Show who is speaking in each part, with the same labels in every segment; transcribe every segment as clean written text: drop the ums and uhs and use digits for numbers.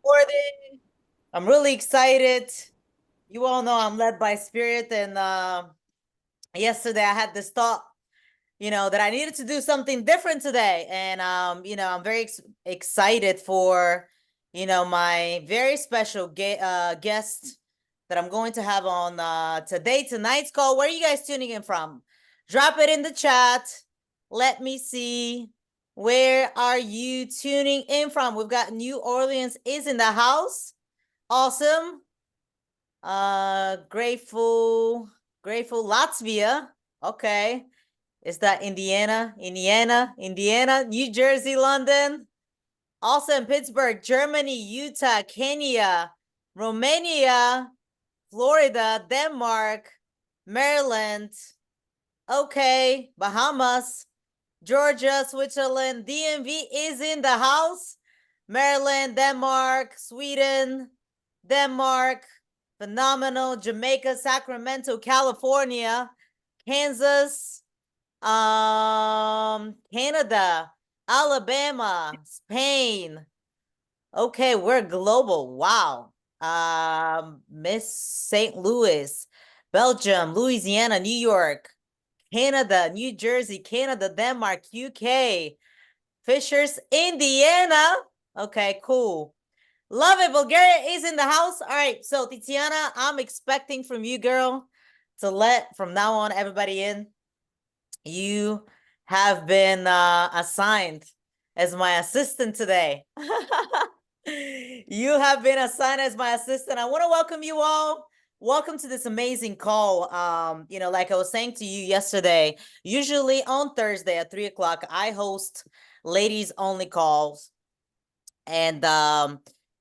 Speaker 1: recording. I'm really excited. You all know I'm led by spirit, and yesterday I had this thought, that I needed to do something different today, and I'm very excited for, my very special guest that I'm going to have on tonight's call. Where are you guys tuning in from? Drop it in the chat. Let me see. Where are you tuning in from? We've got New Orleans is in the house. Awesome. Grateful Latvia. Okay. Is that Indiana, New Jersey, London? Also in Pittsburgh, Germany, Utah, Kenya, Romania, Florida, Denmark, Maryland. Okay. Bahamas, Georgia, Switzerland, DMV is in the house. Maryland, Denmark, Sweden, Denmark, phenomenal. Jamaica, Sacramento, California, Kansas, Canada, Alabama, Spain. Okay, we're global. Wow. Miss St. Louis, Belgium, Louisiana, New York, Canada, New Jersey, Canada, Denmark, UK, Fishers, Indiana. Okay, cool. Love it. Bulgaria is in the house. All right. So, Tiziana, I'm expecting from you, girl, to let from now on everybody in. You have been assigned as my assistant today. You have been assigned as my assistant. I want to welcome you all. Welcome to this amazing call. Like I was saying to you yesterday, usually on Thursday at 3 o'clock, I host ladies only calls. And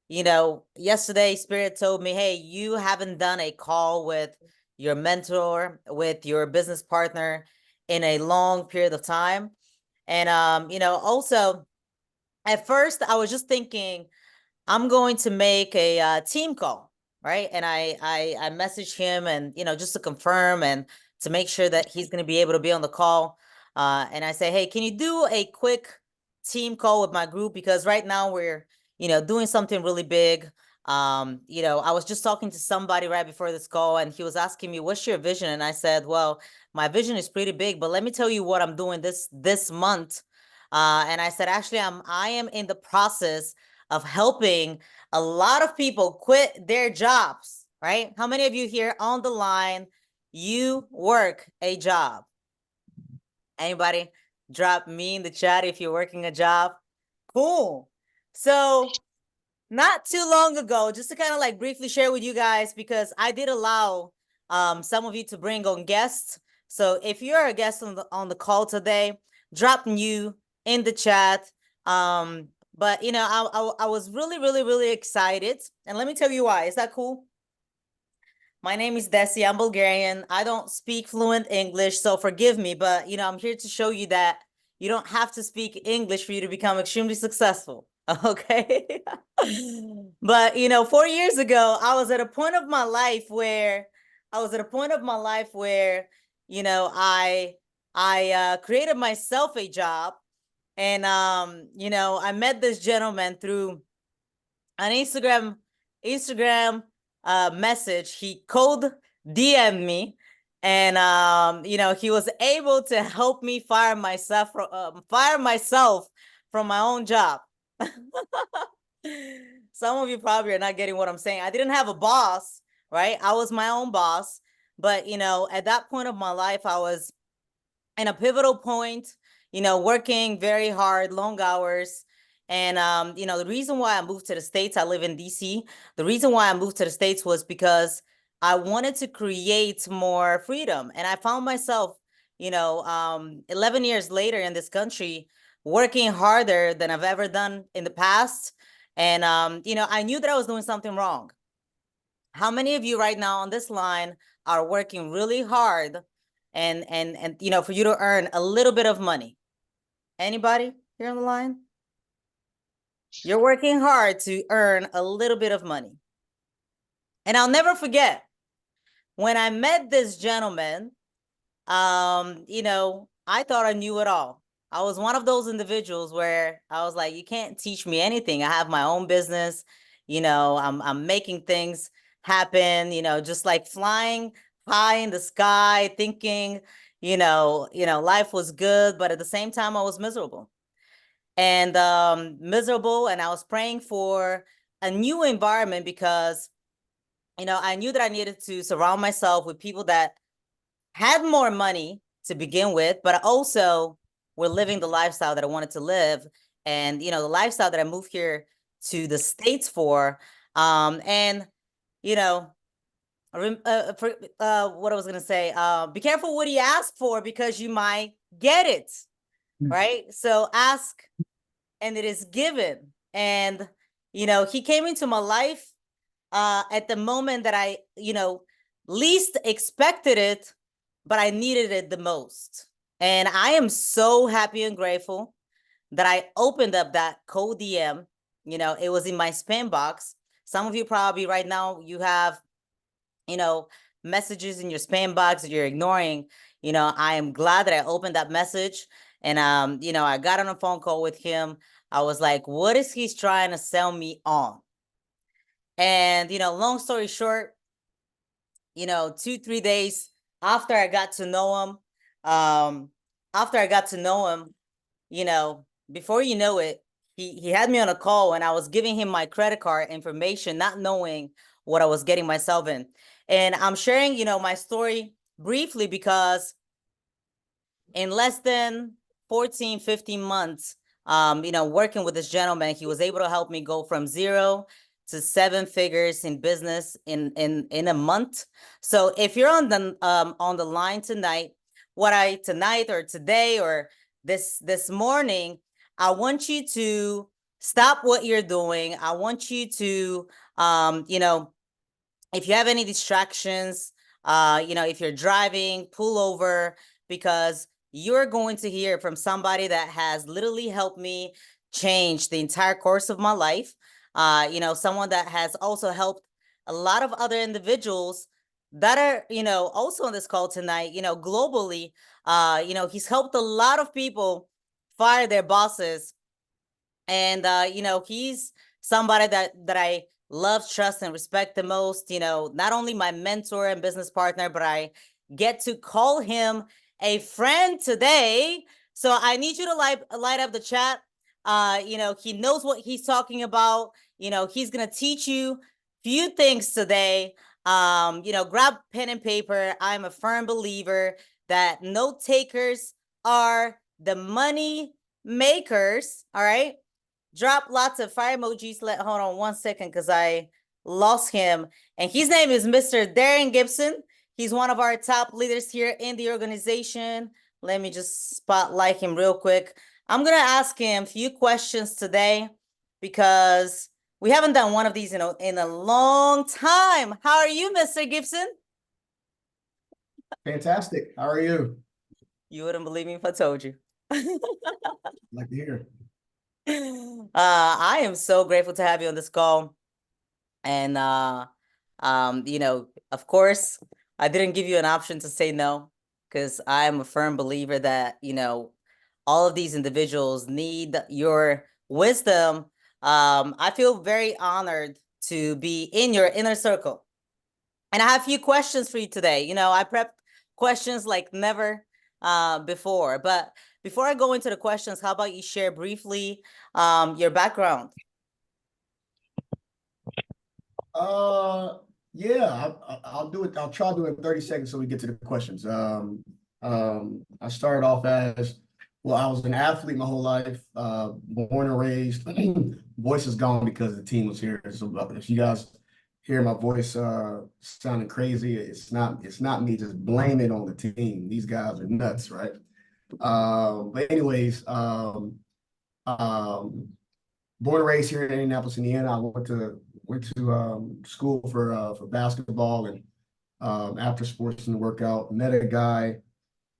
Speaker 1: yesterday Spirit told me, hey, you haven't done a call with your mentor, with your business partner in a long period of time. And also at first I was just thinking I'm going to make a team call, right? And I messaged him, and just to confirm and to make sure that he's going to be able to be on the call. And I say, hey, can you do a quick team call with my group, because right now we're doing something really big. I was just talking to somebody right before this call, and he was asking me, what's your vision? And I said, well, my vision is pretty big, but let me tell you what I'm doing this month. And I said, actually, I am in the process of helping a lot of people quit their jobs, right? How many of you here on the line, you work a job? Anybody? Drop me in the chat if you're working a job. Cool. So not too long ago, just to kind of like briefly share with you guys, because I did allow some of you to bring on guests. So if you're a guest on the call today, drop new in the chat. But I was really, really, really excited. And let me tell you why. Is that cool? My name is Desie. I'm Bulgarian. I don't speak fluent English, so forgive me, but I'm here to show you that you don't have to speak English for you to become extremely successful. Okay. But 4 years ago, I was at a point of my life where I created myself a job. And I met this gentleman through an Instagram message. He cold DM'd me, and he was able to help me fire myself from my own job. Some of you probably are not getting what I'm saying. I didn't have a boss, right? I was my own boss. But at that point of my life, I was in a pivotal point, working very hard, long hours. And, the reason why I moved to the States, I live in DC. The reason why I moved to the States was because I wanted to create more freedom. And I found myself, 11 years later in this country, working harder than I've ever done in the past. And, I knew that I was doing something wrong. How many of you right now on this line are working really hard and for you to earn a little bit of money? Anybody here on the line? You're working hard to earn a little bit of money. And I'll never forget when I met this gentleman, I thought I knew it all. I was one of those individuals where I was like, you can't teach me anything. I have my own business. I'm making things happen, just like flying high in the sky, thinking, life was good, but at the same time I was miserable. And miserable, and I was praying for a new environment because, I knew that I needed to surround myself with people that had more money to begin with, but also were living the lifestyle that I wanted to live. And, the lifestyle that I moved here to the States for. And, you know, for what I was going to say, be careful what you ask for because you might get it, right? So ask and it is given. And, he came into my life at the moment that I, least expected it, but I needed it the most. And I am so happy and grateful that I opened up that code DM. It was in my spam box. Some of you probably right now, you have, messages in your spam box that you're ignoring. I am glad that I opened that message. And, I got on a phone call with him. I was like, what is he trying to sell me on? And, long story short, 2-3 days after I got to know him, before you know it, he had me on a call and I was giving him my credit card information, not knowing what I was getting myself in. And I'm sharing, my story briefly because in less than 14, 15 months, working with this gentleman, he was able to help me go from 0 to 7 figures in business in a month. So if you're on the line tonight, tonight or today or this morning, I want you to stop what you're doing. I want you to, if you have any distractions, if you're driving, pull over, because you're going to hear from somebody that has literally helped me change the entire course of my life. Someone that has also helped a lot of other individuals that are, also on this call tonight, globally. He's helped a lot of people fire their bosses. And, he's somebody that I love, trust, and respect the most. Not only my mentor and business partner, but I get to call him a friend today. So I need you to light up the chat. He knows what he's talking about. He's gonna teach you few things today. Grab pen and paper. I'm a firm believer that note takers are the money makers. All right. Drop lots of fire emojis. Hold on 1 second because I lost him. And his name is Mr. Darren Gibson. He's one of our top leaders here in the organization. Let me just spotlight him real quick. I'm going to ask him a few questions today because we haven't done one of these in a long time. How are you, Mr. Gibson?
Speaker 2: Fantastic. How are you?
Speaker 1: You wouldn't believe me if I told you.
Speaker 2: Like to hear.
Speaker 1: I am so grateful to have you on this call. And of course, I didn't give you an option to say no, because I'm a firm believer that, all of these individuals need your wisdom. I feel very honored to be in your inner circle. And I have a few questions for you today. I prepped questions like never before. But before I go into the questions, how about you share briefly your background?
Speaker 2: Yeah, I'll do it. I'll try to do it in 30 seconds so we get to the questions. I started off as, well, I was an athlete my whole life, born and raised. Voice is gone because the team was here. So if you guys hear my voice sounding crazy, it's not me. Just blame it on the team. These guys are nuts, right? But anyways, born and raised here in Indianapolis, Indiana. I went to school for basketball and after sports and workout. Met a guy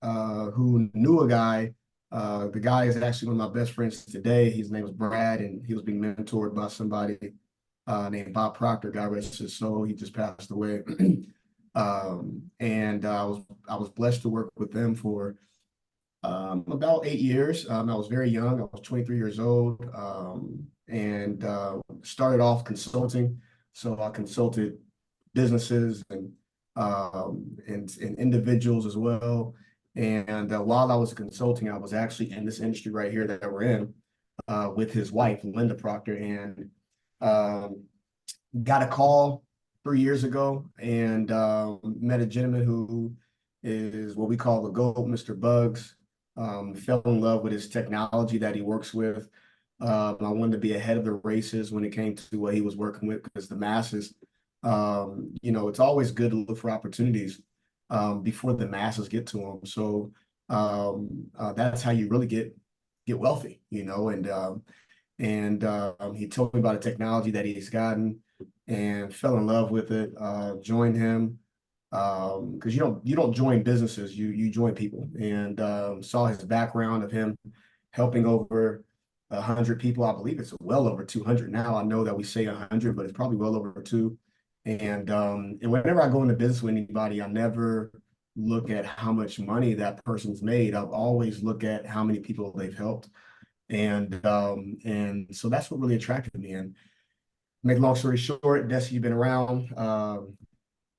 Speaker 2: who knew a guy. The guy is actually one of my best friends today. His name is Brad, and he was being mentored by somebody named Bob Proctor. God rest his soul. He just passed away. And I was blessed to work with them for About 8 years. I was very young. I was 23 years old, and started off consulting. So I consulted businesses and individuals as well. And while I was consulting, I was actually in this industry right here that we're in with his wife, Linda Proctor, and um, got a call 3 years ago and met a gentleman who is what we call the GOAT, Mr. Bugs. Fell in love with his technology that he works with. I wanted to be ahead of the races when it came to what he was working with because the masses, it's always good to look for opportunities before the masses get to them. So that's how you really get wealthy, and he told me about a technology that he's gotten and fell in love with it. Joined him because you don't join businesses, you join people, and saw his background of him helping over 100 people. I believe it's well over 200 now. I know that we say 100, but it's probably well over two. And whenever I go into business with anybody, I never look at how much money that person's made. I'll always look at how many people they've helped. And so that's what really attracted me. And make a long story short, Desie, you've been around,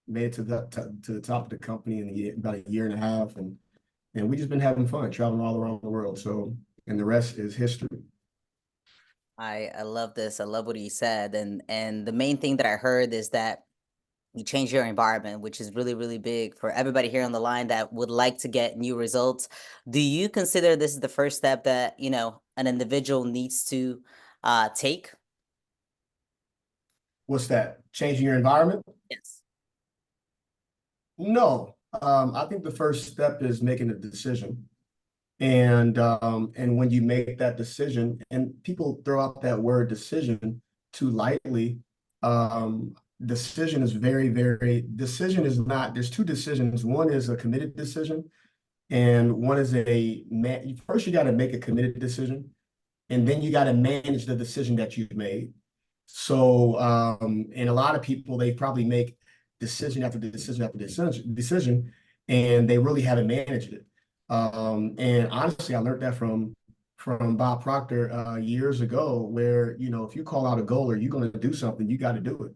Speaker 2: made it to the top of the company in about a year and a half, and we just been having fun, traveling all around the world. So, and the rest is history.
Speaker 1: I love this. I love what he said. And the main thing that I heard is that you change your environment, which is really, really big for everybody here on the line that would like to get new results. Do you consider this is the first step that, an individual needs to take?
Speaker 2: What's that? Changing your environment?
Speaker 1: Yes.
Speaker 2: No. I think the first step is making a decision. And when you make that decision, and people throw out that word decision too lightly, decision is decision is not, there's two decisions. One is a committed decision, and one is first you got to make a committed decision, and then you got to manage the decision that you've made. So, and a lot of people, they probably make decision after decision after decision, and they really haven't managed it. And honestly, I learned that from Bob Proctor years ago, where if you call out a goal or you're going to do something, you got to do it.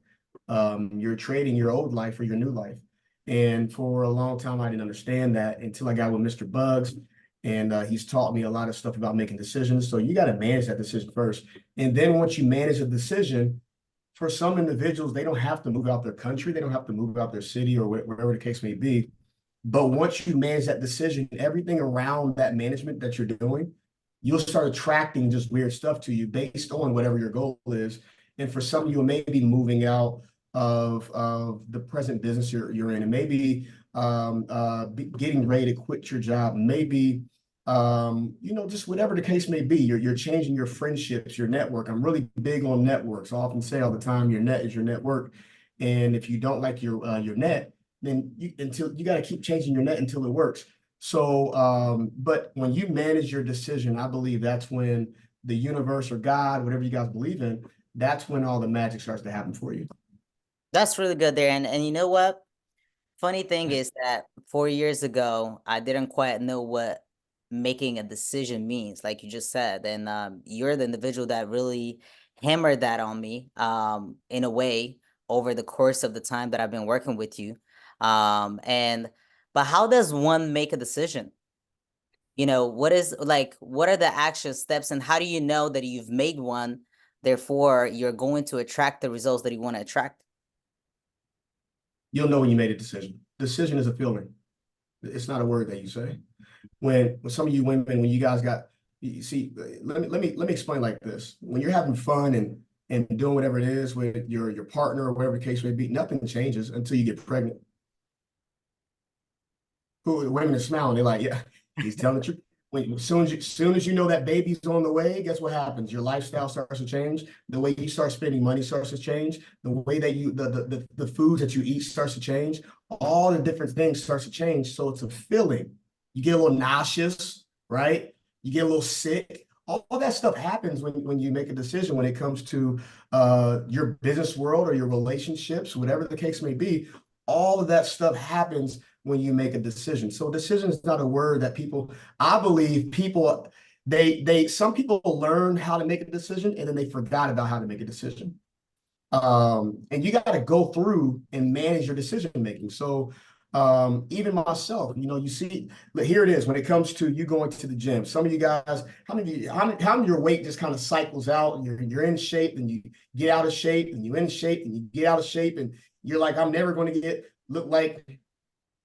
Speaker 2: You're trading your old life for your new life. And for a long time, I didn't understand that until I got with Mr. Bugs, and he's taught me a lot of stuff about making decisions. So you got to manage that decision first, and then once you manage a decision, for some individuals, they don't have to move out their country, they don't have to move out their city or wherever the case may be. But once you manage that decision, everything around that management that you're doing, you'll start attracting just weird stuff to you based on whatever your goal is. And for some of you, it may be moving out of the present business you're in, and maybe getting ready to quit your job, maybe just whatever the case may be. You're changing your friendships, your network. I'm really big on networks. I often say all the time, your net is your network, and if you don't like your net, then you got to keep changing your net until it works. So, but when you manage your decision, I believe that's when the universe or God, whatever you guys believe in, that's when all the magic starts to happen for you.
Speaker 1: That's really good there. And you know what? Funny thing is that 4 years ago, I didn't quite know what making a decision means, like you just said. And you're the individual that really hammered that on me in a way over the course of the time that I've been working with you. But how does one make a decision? What are the action steps and how do you know that you've made one, therefore you're going to attract the results that you want to attract?
Speaker 2: You'll know when you made a decision. Decision is a feeling. It's not a word that you say. When some of you women, when you guys got, you see, let me explain like this. When you're having fun and doing whatever it is with your partner or whatever the case may be, nothing changes until you get pregnant. Who women are smiling, they're like, yeah, he's telling the truth. As soon as you know that baby's on the way, guess what happens? Your lifestyle starts to change. The way you start spending money starts to change. The way that the foods that you eat starts to change. All the different things starts to change. So it's a feeling. You get a little nauseous, right? You get a little sick. All that stuff happens when you make a decision when it comes to your business world or your relationships, whatever the case may be. All of that stuff happens when you make a decision. So decision is not a word that I believe people, some people learn how to make a decision and then they forgot about how to make a decision. And you got to go through and manage your decision making. So even myself, you see, here it is when it comes to you going to the gym. Some of you guys, how many of your weight just kind of cycles out and you're in shape and you get out of shape and you're in shape and you get out of shape and you're like, I'm never going to look like,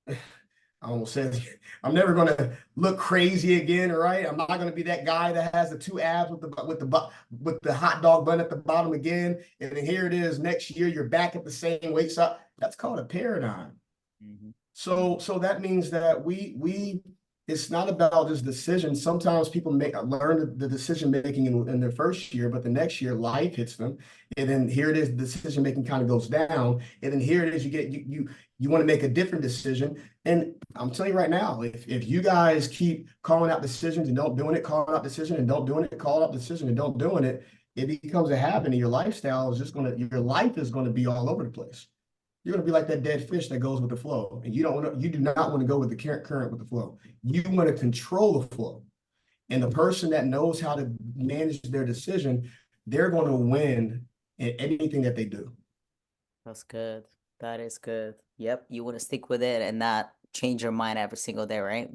Speaker 2: I almost said, I'm never going to look crazy again, right? I'm not going to be that guy that has the two abs with the hot dog bun at the bottom again. And then here it is, next year you're back at the same weight. So that's called a paradigm. Mm-hmm. So that means that it's not about just decisions. Sometimes people learn the decision making in their first year, but the next year life hits them, and then here it is, the decision making kind of goes down, and then here it is, you want to make a different decision. And I'm telling you right now, if you guys keep calling out decisions and don't doing it, calling out decision and don't doing it, calling out decision and don't doing it, it becomes a habit, and your lifestyle is your life is going to be all over the place. You're going to be like that dead fish that goes with the flow. And you do not want to go with the current with the flow. You want to control the flow. And the person that knows how to manage their decision, they're going to win in anything that they do.
Speaker 1: That's good. That is good. Yep. You want to stick with it and not change your mind every single day, right?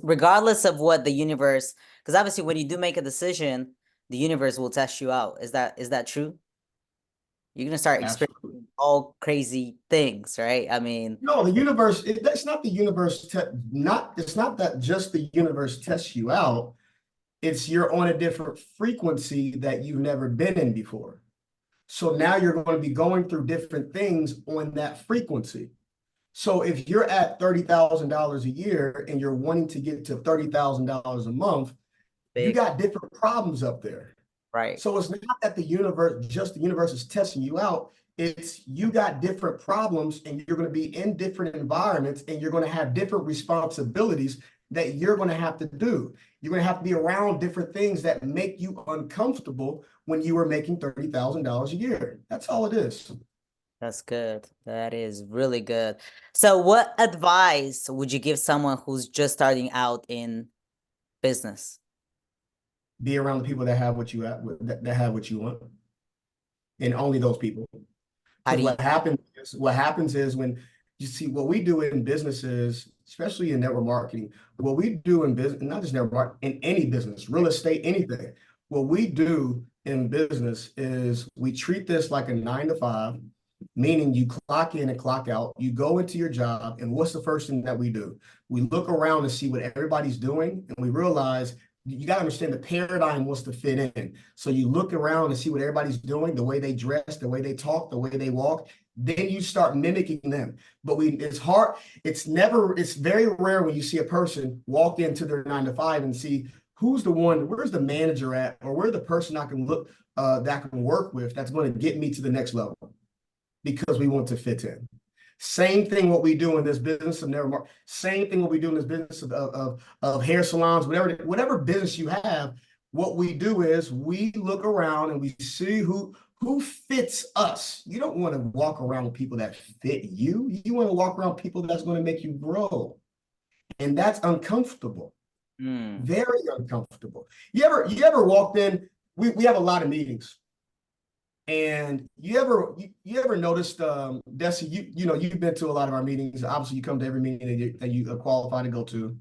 Speaker 1: Regardless of what the universe, because obviously when you do make a decision, the universe will test you out. Is that true? You're gonna start experiencing all crazy things, right? I mean,
Speaker 2: no, the universe. That's not the universe. It's not that just the universe tests you out. It's you're on a different frequency that you've never been in before. So now you're going to be going through different things on that frequency. So if you're at $30,000 a year and you're wanting to get to $30,000 a month, you got different problems up there.
Speaker 1: Right.
Speaker 2: So it's not that the universe is testing you out. It's you got different problems and you're going to be in different environments and you're going to have different responsibilities that you're going to have to do. You're going to have to be around different things that make you uncomfortable when you were making $30,000 a year. That's all it is.
Speaker 1: That's good. That is really good. So what advice would you give someone who's just starting out in business?
Speaker 2: Be around the people that have what you have, that have what you want, and only those people. Because what happens is when you see what we do in businesses, especially in network marketing, what we do in business, not just network marketing, in any business, real estate, anything. What we do in business is we treat this like a 9 to 5, meaning you clock in and clock out. You go into your job, and what's the first thing that we do? We look around and see what everybody's doing, and we realize you got to understand the paradigm wants to fit in. So you look around and see what everybody's doing, the way they dress, the way they talk, the way they walk. Then you start mimicking them. But it's hard. It's very rare when you see a person walk into their 9 to 5 and see where's the manager at, or where's the person I can that I can work with that's going to get me to the next level, because we want to fit in. Same thing what we do in this business of network marketing. Same thing what we do in this business of hair salons, whatever business you have. What we do is we look around and we see who fits us. You don't want to walk around with people that fit you. You want to walk around people that's going to make you grow, and that's uncomfortable. Very uncomfortable. You ever walked in? We have a lot of meetings. And you ever noticed, Desie, you've been to a lot of our meetings. Obviously, you come to every meeting that you are qualified to go to.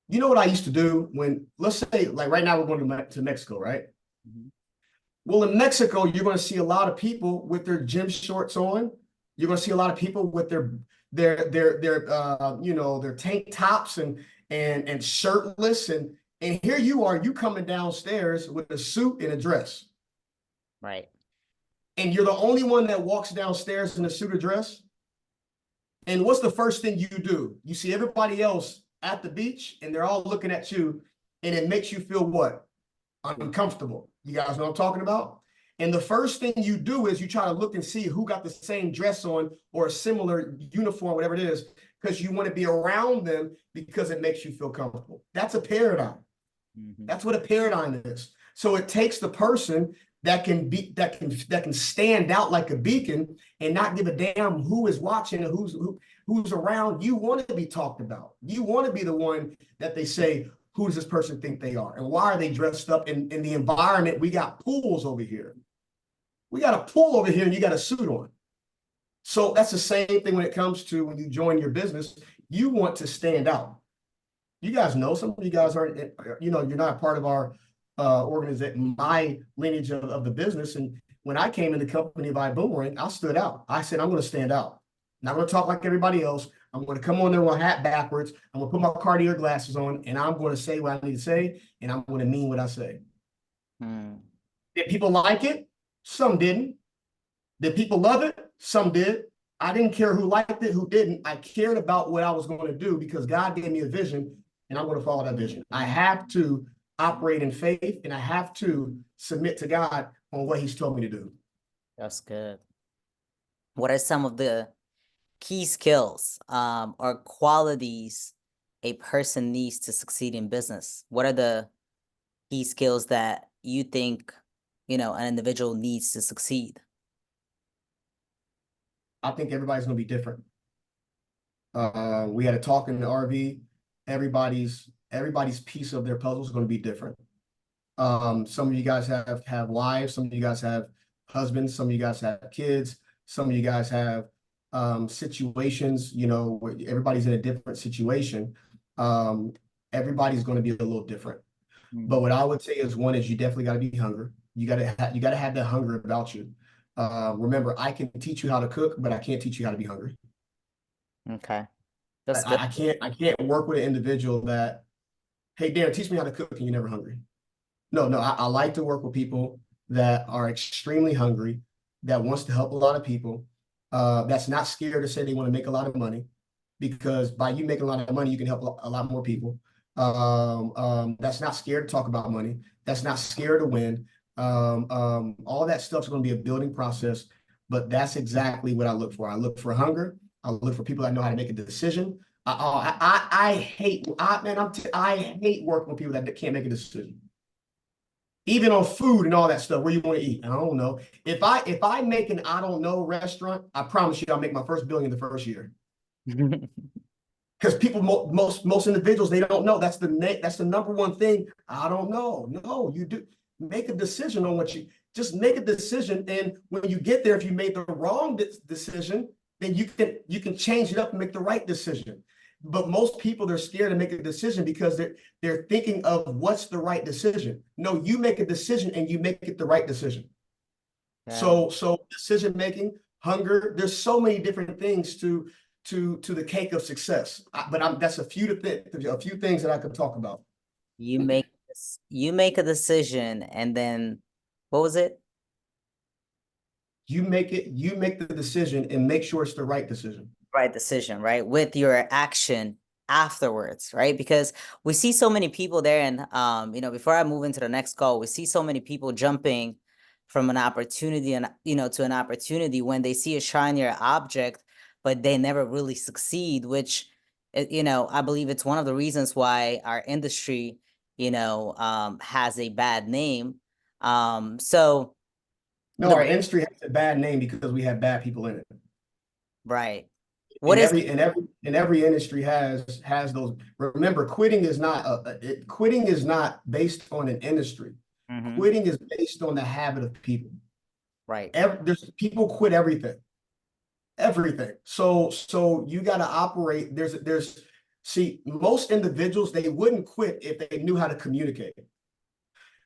Speaker 2: You know what I used to do when, let's say, like right now we're going to Mexico, right? Mm-hmm. Well, in Mexico, you're going to see a lot of people with their gym shorts on. You're going to see a lot of people with their tank tops and shirtless, and here you coming downstairs with a suit and a dress.
Speaker 1: Right.
Speaker 2: And you're the only one that walks downstairs in a suit or dress. And what's the first thing you do? You see everybody else at the beach and they're all looking at you, and it makes you feel what? Uncomfortable. You guys know what I'm talking about? And the first thing you do is you try to look and see who got the same dress on or a similar uniform, whatever it is, because you want to be around them because it makes you feel comfortable. That's a paradigm. Mm-hmm. That's what a paradigm is. So it takes the person that can stand out like a beacon and not give a damn who is watching and who's around. You want to be talked about. You want to be the one that they say, who does this person think they are? And why are they dressed up in the environment? We got pools over here. We got a pool over here and you got a suit on. So that's the same thing when it comes to when you join your business. You want to stand out. You guys know, some of you guys aren't, you're not part of our organization, my lineage of the business. And when I came in the company by Boomerang, I stood out. I said, I'm going to stand out. I'm not going to talk like everybody else. I'm going to come on there with my hat backwards. I'm going to put my Cartier glasses on, and I'm going to say what I need to say, and I'm going to mean what I say. Did people like it? Some didn't. Did people love it? Some did. I didn't care who liked it, who didn't. I cared about what I was going to do because God gave me a vision, and I'm going to follow that vision. I have to operate in faith, and I have to submit to God on what he's told me to do.
Speaker 1: That's good. What are some of the key skills or qualities a person needs to succeed in business? What are the key skills that you think, an individual needs to succeed?
Speaker 2: I think everybody's going to be different. We had a talk in the RV. Everybody's piece of their puzzle is going to be different. Some of you guys have wives. Some of you guys have husbands. Some of you guys have kids. Some of you guys have situations, where everybody's in a different situation. Everybody's going to be a little different. But what I would say is, one is you definitely got to be hungry. You got to have that hunger about you. Remember, I can teach you how to cook, but I can't teach you how to be hungry.
Speaker 1: Okay. That's good.
Speaker 2: I can't work with an individual that, hey, Darren, teach me how to cook and you're never hungry. No, I like to work with people that are extremely hungry, that wants to help a lot of people, that's not scared to say they want to make a lot of money, because by you making a lot of money, you can help a lot more people. That's not scared to talk about money. That's not scared to win. All that stuff's going to be a building process, but that's exactly what I look for. I look for hunger. I look for people that know how to make a decision. I hate working with people that can't make a decision. Even on food and all that stuff, where you want to eat. I don't know. If I make an I don't know restaurant, I promise you I'll make my first $1 billion the first year. Because people, most individuals, they don't know. That's the number one thing. I don't know. No, you do. Make a decision on just make a decision. And when you get there, if you made the wrong decision, then you can change it up and make the right decision. But most people, they're scared to make a decision because they're thinking of what's the right decision. No, you make a decision and you make it the right decision. Yeah. So decision making, hunger, there's so many different things to the cake of success. But that's a few things that I could talk about.
Speaker 1: You make a decision, and then what was it?
Speaker 2: You make the decision and make sure it's the right decision.
Speaker 1: Right decision, right? With your action afterwards, right? Because we see so many people there, and before I move into the next goal, we see so many people jumping from an opportunity and to an opportunity when they see a shinier object, but they never really succeed, which I believe it's one of the reasons why our industry has a bad name. So
Speaker 2: no, our industry has a bad name because we have bad people in it.
Speaker 1: Right.
Speaker 2: Every industry has those. Remember, quitting is not based on an industry. Mm-hmm. Quitting is based on the habit of people.
Speaker 1: Right.
Speaker 2: There's people quit everything. So you got to operate. See, most individuals, they wouldn't quit if they knew how to communicate.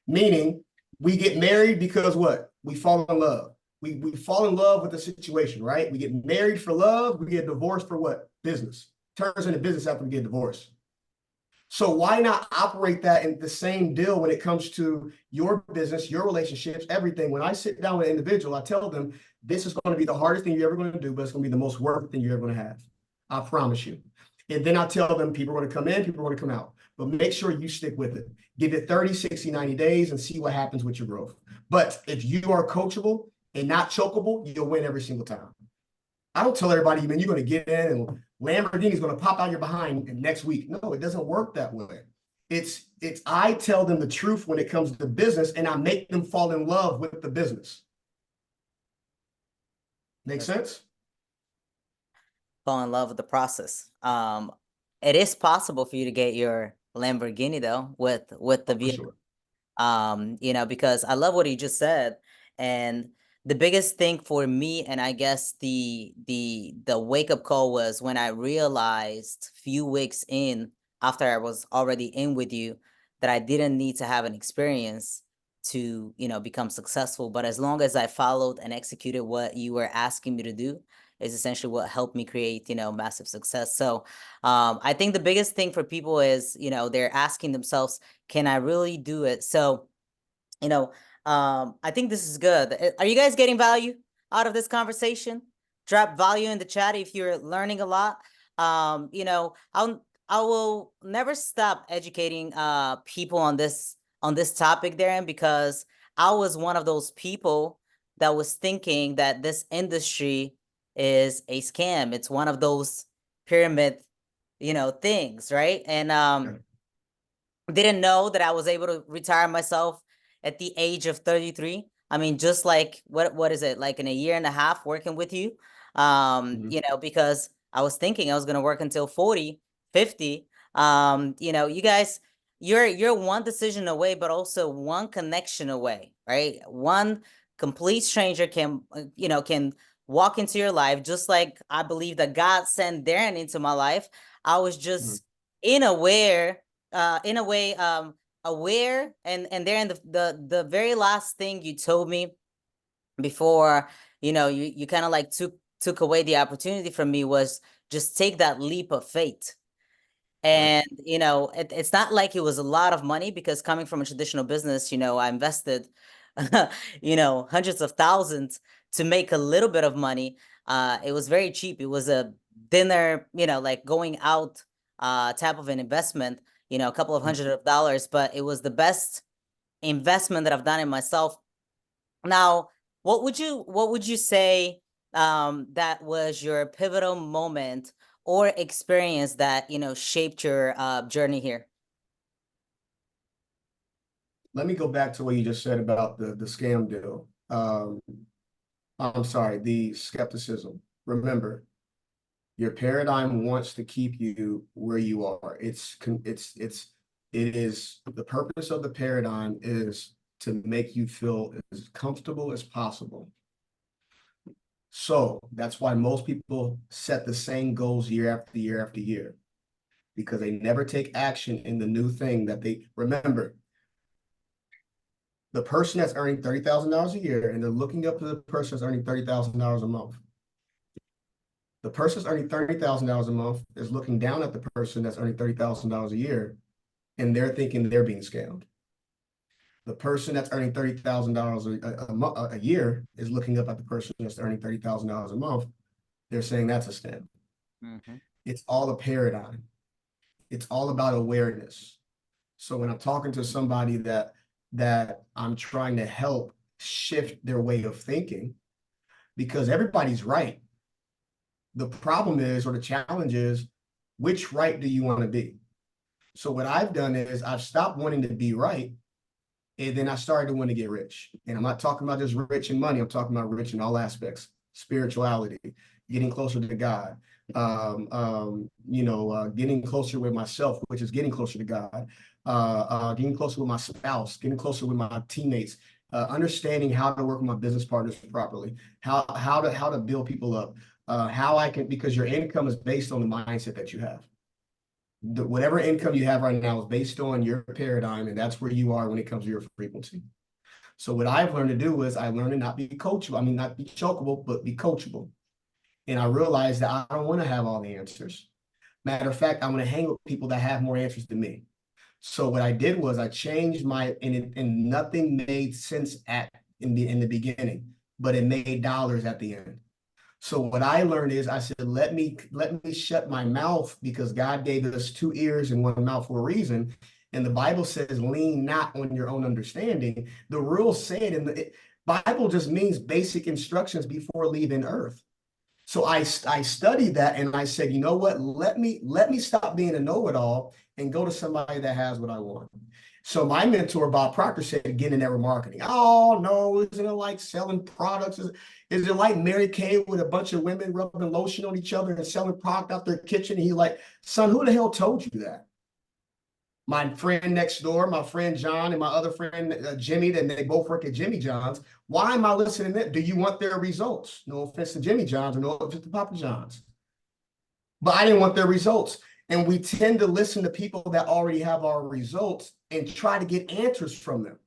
Speaker 2: Meaning, we get married because what? We fall in love. We fall in love with the situation, right? We get married for love. We get divorced for what? Business. Turns into business after we get divorced. So why not operate that in the same deal when it comes to your business, your relationships, everything? When I sit down with an individual, I tell them, this is going to be the hardest thing you're ever going to do, but it's going to be the most worth it thing you're ever going to have. I promise you. And then I tell them, people are going to come in, people are going to come out. But make sure you stick with it. Give it 30, 60, 90 days and see what happens with your growth. But if you are coachable and not chokeable, you'll win every single time. I don't tell everybody, man, you're going to get in and Lamborghini's going to pop out your behind next week. No, it doesn't work that way. It's I tell them the truth when it comes to business, and I make them fall in love with the business. Make sense?
Speaker 1: Fall in love with the process. It is possible for you to get your Lamborghini though with the
Speaker 2: Oh, for
Speaker 1: vehicle.
Speaker 2: sure.
Speaker 1: You know, because I love what he just said. And the biggest thing for me, and I guess the wake up call was when I realized few weeks in after I was already in with you that I didn't need to have an experience to, you know, become successful. But as long as I followed and executed what you were asking me to do, is essentially what helped me create, you know, massive success. So I think the biggest thing for people is, you know, they're asking themselves, can I really do it? So, you know, I think this is good. Are you guys getting value out of this conversation? Drop value in the chat if you're learning a lot. You know, I will never stop educating people on this topic, Darren, because I was one of those people that was thinking that this industry is a scam. It's one of those pyramid, you know, things, right? And
Speaker 2: Yeah.
Speaker 1: didn't know that I was able to retire myself at the age of 33. I mean, just like what is it, like in a year and a half working with you?
Speaker 2: Mhm.
Speaker 1: You know, because I was thinking I was gonna work until 40, 50. You know, you guys, you're one decision away, but also one connection away, right? One complete stranger can, you know, can walk into your life, just like I believe that God sent Darren into my life. I was
Speaker 2: Mhm.
Speaker 1: just unaware in a way aware, and then the very last thing you told me before, you know, you kind of like took away the opportunity from me was just take that leap of faith.
Speaker 2: Right.
Speaker 1: And you know, it's not like it was a lot of money, because coming from a traditional business, you know, I invested you know, hundreds of thousands to make a little bit of money. It was very cheap. It was a dinner, you know, like going out type of an investment, you know, a couple of
Speaker 2: Mhm.
Speaker 1: hundred of dollars, but it was the best investment that I've done in myself. Now, what would you say that was your pivotal moment or experience that, you know, shaped your journey here?
Speaker 2: Let me go back to what you just said about the scam deal. I'm sorry, the skepticism. Remember, your paradigm wants to keep you where you are. It is the purpose of the paradigm is to make you feel as comfortable as possible. So that's why most people set the same goals year after year after year, because they never take action in the new thing that they remember. The person that's earning $30,000 a year and they're looking up to the person that's earning $30,000 a month. The person that's earning $30,000 a month is looking down at the person that's earning $30,000 a year, and they're thinking they're being scammed. The person that's earning $30,000 a year is looking up at the person that's earning $30,000 a month. They're saying that's a scam.
Speaker 1: Mm-hmm.
Speaker 2: It's all a paradigm. It's all about awareness. So when I'm talking to somebody that I'm trying to help shift their way of thinking, because everybody's right. The problem is, or the challenge is, which right do you want to be? So what I've done is I've stopped wanting to be right, and then I started to want to get rich. And I'm not talking about just rich in money. I'm talking about rich in all aspects: spirituality, getting closer to God, getting closer with myself, which is getting closer to God, getting closer with my spouse, getting closer with my teammates, understanding how to work with my business partners properly, how to build people up, how I can, because your income is based on the mindset that you have. Whatever income you have right now is based on your paradigm, and that's where you are when it comes to your frequency. So what I've learned to do is I learned to not be coachable. I mean, not be chokeable, but be coachable. And I realized that I don't want to have all the answers. Matter of fact, I want to hang with people that have more answers than me. So what I did was I changed and nothing made sense in the beginning, but it made dollars at the end. So what I learned is I said, let me shut my mouth, because God gave us two ears and one mouth for a reason. And the Bible says, lean not on your own understanding. The rule said in the Bible just means basic instructions before leaving earth. So I studied that and I said, you know what? Let me stop being a know-it-all and go to somebody that has what I want. So my mentor, Bob Proctor, said, get in network marketing. Oh, no, isn't it like selling products? Is it like Mary Kay with a bunch of women rubbing lotion on each other and selling product out their kitchen? And he like, son, who the hell told you that? My friend next door, my friend John, and my other friend Jimmy, and they both work at Jimmy John's. Why am I listening to them? Do you want their results? No offense to Jimmy John's or no offense to Papa John's. But I didn't want their results. And we tend to listen to people that already have our results and try to get answers from them.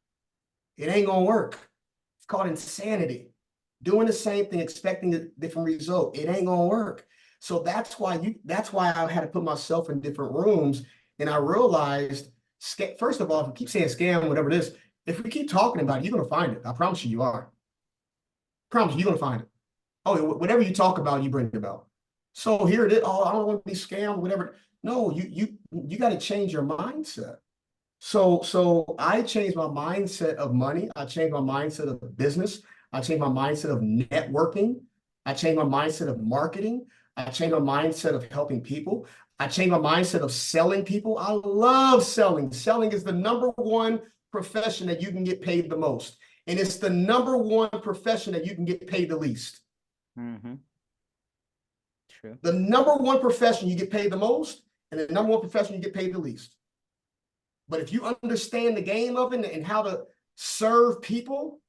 Speaker 2: It ain't gonna work. It's called insanity. Doing the same thing, expecting a different result. It ain't gonna work. So that's why I had to put myself in different rooms. And I realized, first of all, if we keep saying scam, whatever it is, if we keep talking about it, you're gonna find it. I promise you are. I promise you, you're gonna find it. Oh, whatever you talk about, you bring it about. So here it is. Oh, I don't want to be scammed, whatever. No, you got to change your mindset. So I changed my mindset of money. I changed my mindset of business. I changed my mindset of networking. I changed my mindset of marketing. I changed my mindset of helping people. I changed my mindset of selling people. I love selling. Selling is the number one profession that you can get paid the most. And it's the number one profession that you can get paid the least.
Speaker 1: Mm-hmm. True.
Speaker 2: The number one profession you get paid the most, and the number one profession you get paid the least. But if you understand the game of it and how to serve people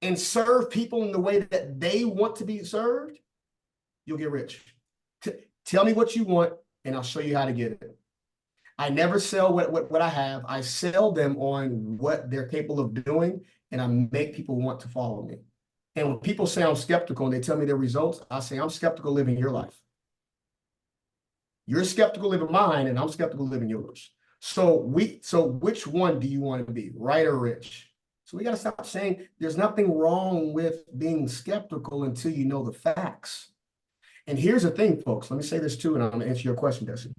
Speaker 2: and serve people in the way that they want to be served, you'll get rich. Tell me what you want, and I'll show you how to get it. I never sell what I have. I sell them on what they're capable of doing, and I make people want to follow me. And when people say I'm skeptical and they tell me their results, I say, I'm skeptical living your life. You're skeptical living mine, and I'm skeptical living yours. So which one do you want to be, right or rich? So we got to stop saying there's nothing wrong with being skeptical until you know the facts. And here's the thing, folks. Let me say this too, and I'm going to answer your question, Desie.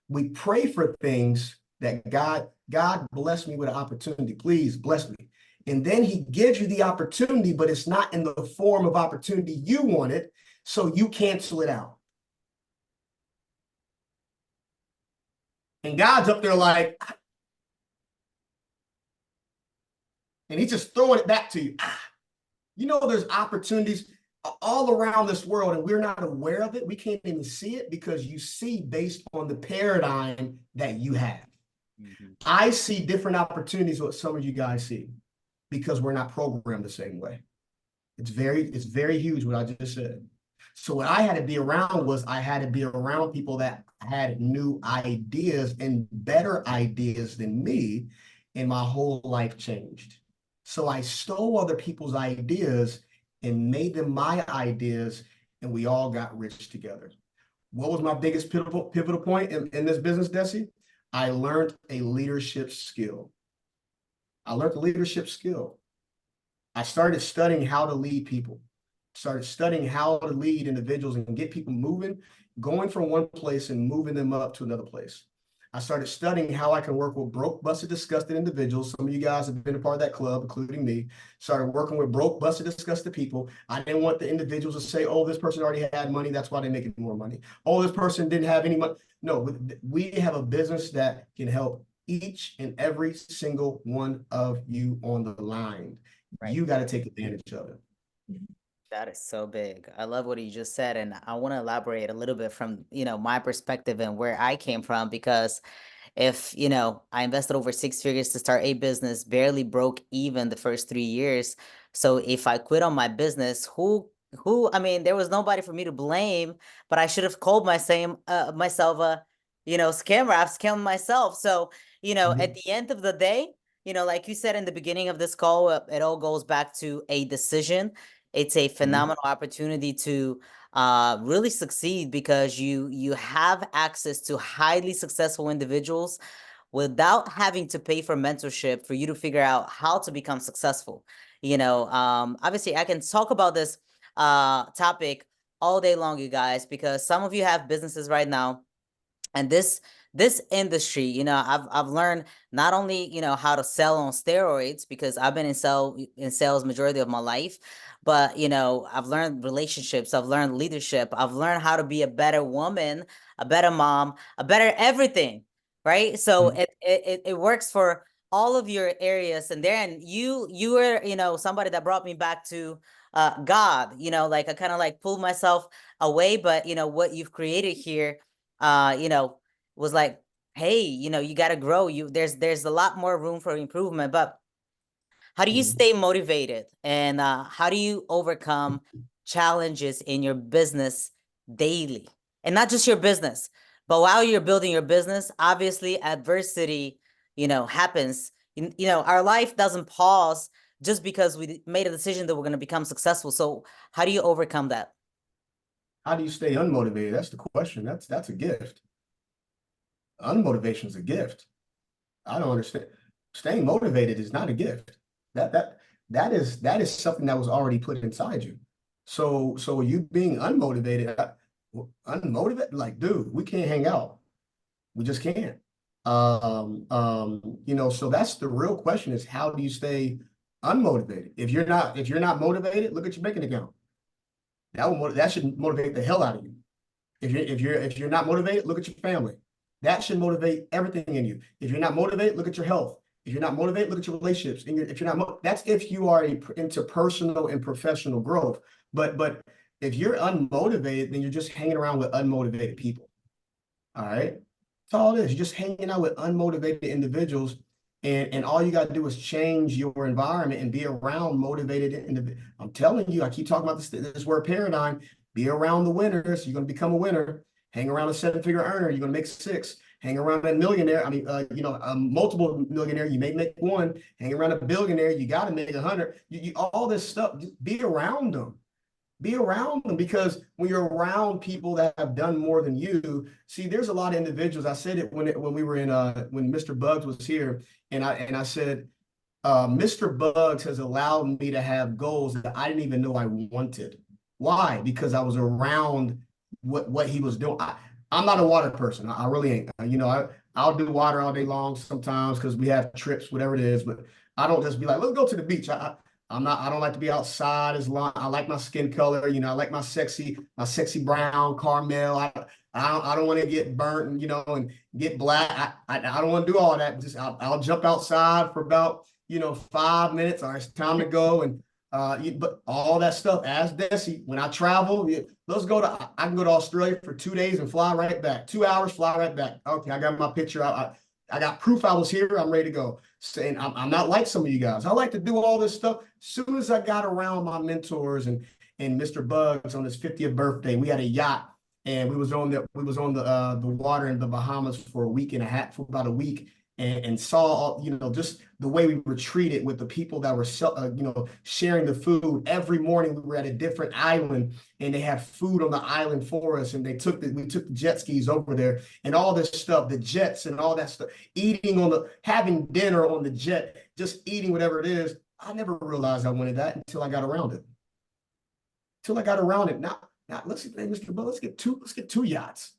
Speaker 2: We pray for things that God bless me with an opportunity. Please bless me. And then he gives you the opportunity, but it's not in the form of opportunity you wanted, so you cancel it out. And God's up there like, and he's just throwing it back to you. You know, there's opportunities all around this world, and we're not aware of it. We can't even see it because you see based on the paradigm that you have. Mm-hmm. I see different opportunities what some of you guys see because we're not programmed the same way. It's very huge what I just said. So what I had to be around was I had to be around people that had new ideas and better ideas than me, and my whole life changed. So I stole other people's ideas and made them my ideas, and we all got rich together. What was my biggest pivotal point in this business, Desie? I learned a leadership skill. I started studying how to lead people, started studying how to lead individuals and get people moving, going from one place and moving them up to another place. I started studying how I can work with broke, busted, disgusted individuals. Some of you guys have been a part of that club, including me. Started working with broke, busted, disgusted people. I didn't want the individuals to say, oh, this person already had money, that's why they're making more money. Oh, this person didn't have any money. No, we have a business that can help each and every single one of you on the line. Right. You got to take advantage of it.
Speaker 1: That is so big. I love what you just said. And I want to elaborate a little bit from, my perspective and where I came from, because if, I invested over 6 figures to start a business, barely broke even the first 3 years. So if I quit on my business, I mean, there was nobody for me to blame, but I should have called myself a, scammer. I've scammed myself. So, at the end of the day, like you said in the beginning of this call, it all goes back to a decision. It's a phenomenal opportunity to really succeed because you have access to highly successful individuals without having to pay for mentorship for you to figure out how to become successful. Obviously I can talk about this topic all day long, you guys, because some of you have businesses right now, and this this industry, I've learned not only, how to sell on steroids because I've been in sales majority of my life, but I've learned relationships, I've learned leadership, I've learned how to be a better woman, a better mom, a better everything, right? So
Speaker 2: Mhm.
Speaker 1: it works for all of your areas. And then you were, somebody that brought me back to God, like I kind of like pulled myself away, but what you've created here, was like, hey, you got to grow. There's a lot more room for improvement. But how do you
Speaker 2: Mhm.
Speaker 1: stay motivated, and how do you overcome challenges in your business daily? And not just your business, but while you're building your business, obviously adversity, happens. Our life doesn't pause just because we made a decision that we're going to become successful. So how do you overcome that?
Speaker 2: How do you stay unmotivated? That's the question. That's a gift. Unmotivation is a gift. I don't understand. Staying motivated is not a gift. That that that is something that was already put inside you. So you being unmotivated, like, dude, we can't hang out. We just can't. So that's the real question is how do you stay unmotivated? If you're not motivated, look at your banking account. That should motivate the hell out of you. If you're not motivated, look at your family. That should motivate everything in you. If you're not motivated, look at your health. If you're not motivated, look at your relationships. And if you're not, that's if you are into personal and professional growth. But if you're unmotivated, then you're just hanging around with unmotivated people. All right. That's all it is. You're just hanging out with unmotivated individuals. And all you got to do is change your environment and be around motivated individuals. I'm telling you, I keep talking about this word paradigm. Be around the winners. You're going to become a winner. Hang around a seven-figure earner. You're going to make six. Hang around a millionaire. A multiple millionaire. You may make one. Hang around a billionaire. You got to make 100. All this stuff. Just be around them, because when you're around people that have done more than you, see, there's a lot of individuals. I said it when we were in when Mr. Bugs was here, and I said, Mr. Bugs has allowed me to have goals that I didn't even know I wanted. Why? Because I was around what he was doing. I'm not a water person. I really ain't. I'll do water all day long sometimes because we have trips, whatever it is. But I don't just be like, let's go to the beach. I'm not. I don't like to be outside as long. I like my skin color. I like my sexy brown caramel. I don't want to get burnt and get black. I don't want to do all that. Just I'll jump outside for about 5 minutes. All right, it's time to go. And but all that stuff, as Desie, when I travel, I can go to Australia for 2 days and fly right back. 2 hours, fly right back. Okay, I got my picture out. I got proof I was here. I'm ready to go. And I'm not like some of you guys. I like to do all this stuff. As soon as I got around my mentors and Mr. Bugs on his 50th birthday, we had a yacht and we was on the water in the Bahamas for a week and a half, for about a week, and saw just the way we were treated with the people that were sharing the food. Every morning we were at a different island and they had food on the island for us, and we took the jet skis over there and all this stuff, the jets and all that stuff, having dinner on the jet, just eating whatever it is. I never realized I wanted that until I got around it. Now Mr. Bell, let's get two yachts.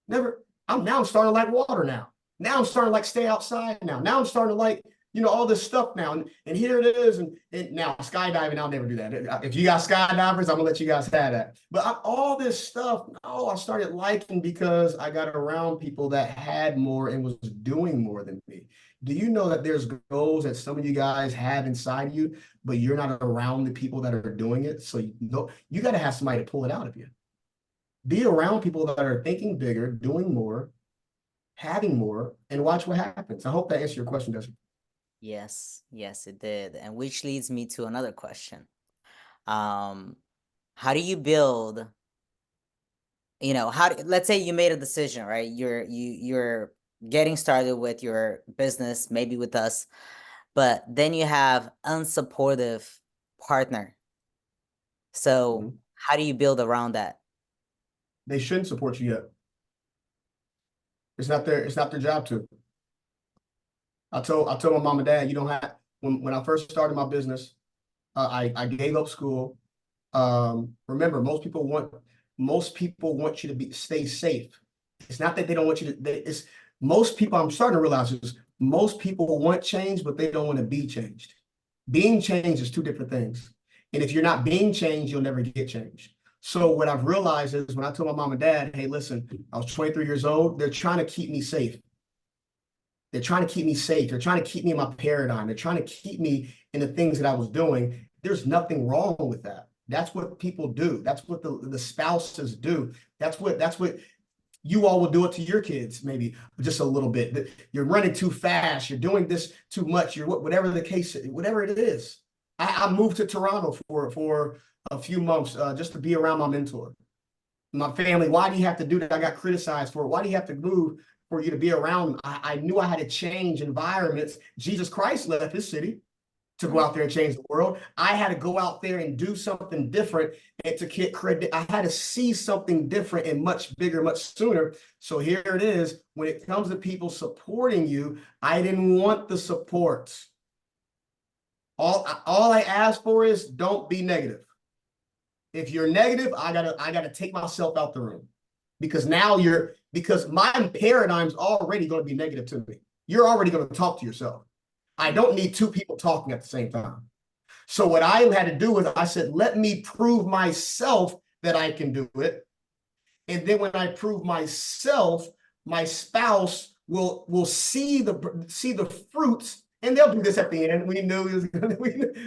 Speaker 2: Never. I'm starting to like water now. Now I'm starting to like stay outside now. Now I'm starting to like all this stuff now. And here it is. And now skydiving, I'll never do that. If you got skydivers, I'm gonna let you guys have that. But all this stuff, I started liking because I got around people that had more and was doing more than me. Do you know that there's goals that some of you guys have inside you, but you're not around the people that are doing it? So you got to have somebody to pull it out of you. Be around people that are thinking bigger, doing more, having more, and watch what happens. I hope that answered your question, Desi.
Speaker 1: Yes, it did. And which leads me to another question. Um, how do you build, let's say you made a decision, right? You're getting started with your business, maybe with us, but then you have unsupportive partner. So
Speaker 2: Mhm.
Speaker 1: how do you build around that?
Speaker 2: They shouldn't support you yet. It's not their job to. I told my mom and dad, you don't have when I first started my business, I gave up school. Remember, most people want you to stay safe. It's not that they don't want you to, it's most people, I'm starting to realize is most people want change, but they don't want to be changed. Being changed is two different things. And if you're not being changed, you'll never get changed. So what I've realized is when I told my mom and dad, hey, listen, I was 23 years old, they're trying to keep me safe. They're trying to keep me safe. They're trying to keep me in my paradigm. They're trying to keep me in the things that I was doing. There's nothing wrong with that. That's what people do. That's what the spouses do. That's what you all will do it to your kids, maybe just a little bit. You're running too fast. You're doing this too much. You're whatever the case, whatever it is. I moved to Toronto for a few months just to be around my mentor. My family, why do you have to do that? I got criticized for it. Why do you have to move for you to be around? I knew I had to change environments. Jesus Christ left his city to go out there and change the world. I had to go out there and do something different and to get credit. I had to see something different and much bigger, much sooner. So here it is. When it comes to people supporting you, I didn't want the support. All I ask for is don't be negative. If you're negative, I gotta take myself out the room because because my paradigm's already going to be negative to me. You're already going to talk to yourself. I don't need two people talking at the same time. So what I had to do was I said, let me prove myself that I can do it. And then when I prove myself, my spouse will see the fruits, and they'll do this at the end. We knew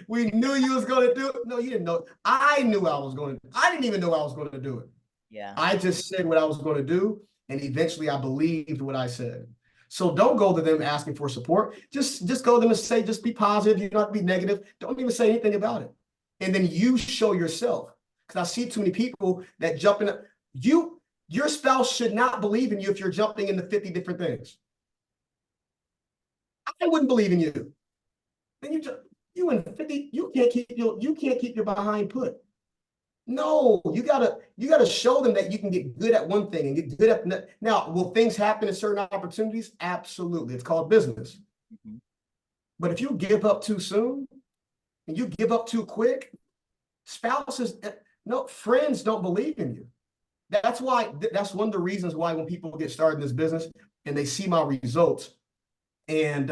Speaker 2: we knew you was going to do it. No, you didn't know. I knew I was going to. I didn't even know I was going to do it.
Speaker 1: Yeah.
Speaker 2: I just said what I was going to do, and eventually I believed what I said. So don't go to them asking for support. Just go to them and say, just be positive. You don't have to be negative. Don't even say anything about it. And then you show yourself. Because I see too many people that jump in. Your spouse should not believe in you if you're jumping into 50 different things. I wouldn't believe in you. Then you in 50, you can't keep your behind put. No, you gotta show them that you can get good at one thing and get good at now. Will things happen in certain opportunities? Absolutely. It's called business. Mm-hmm. But if you give up too soon and you give up too quick, spouses, no, friends don't believe in you. That's one of the reasons why when people get started in this business and they see my results and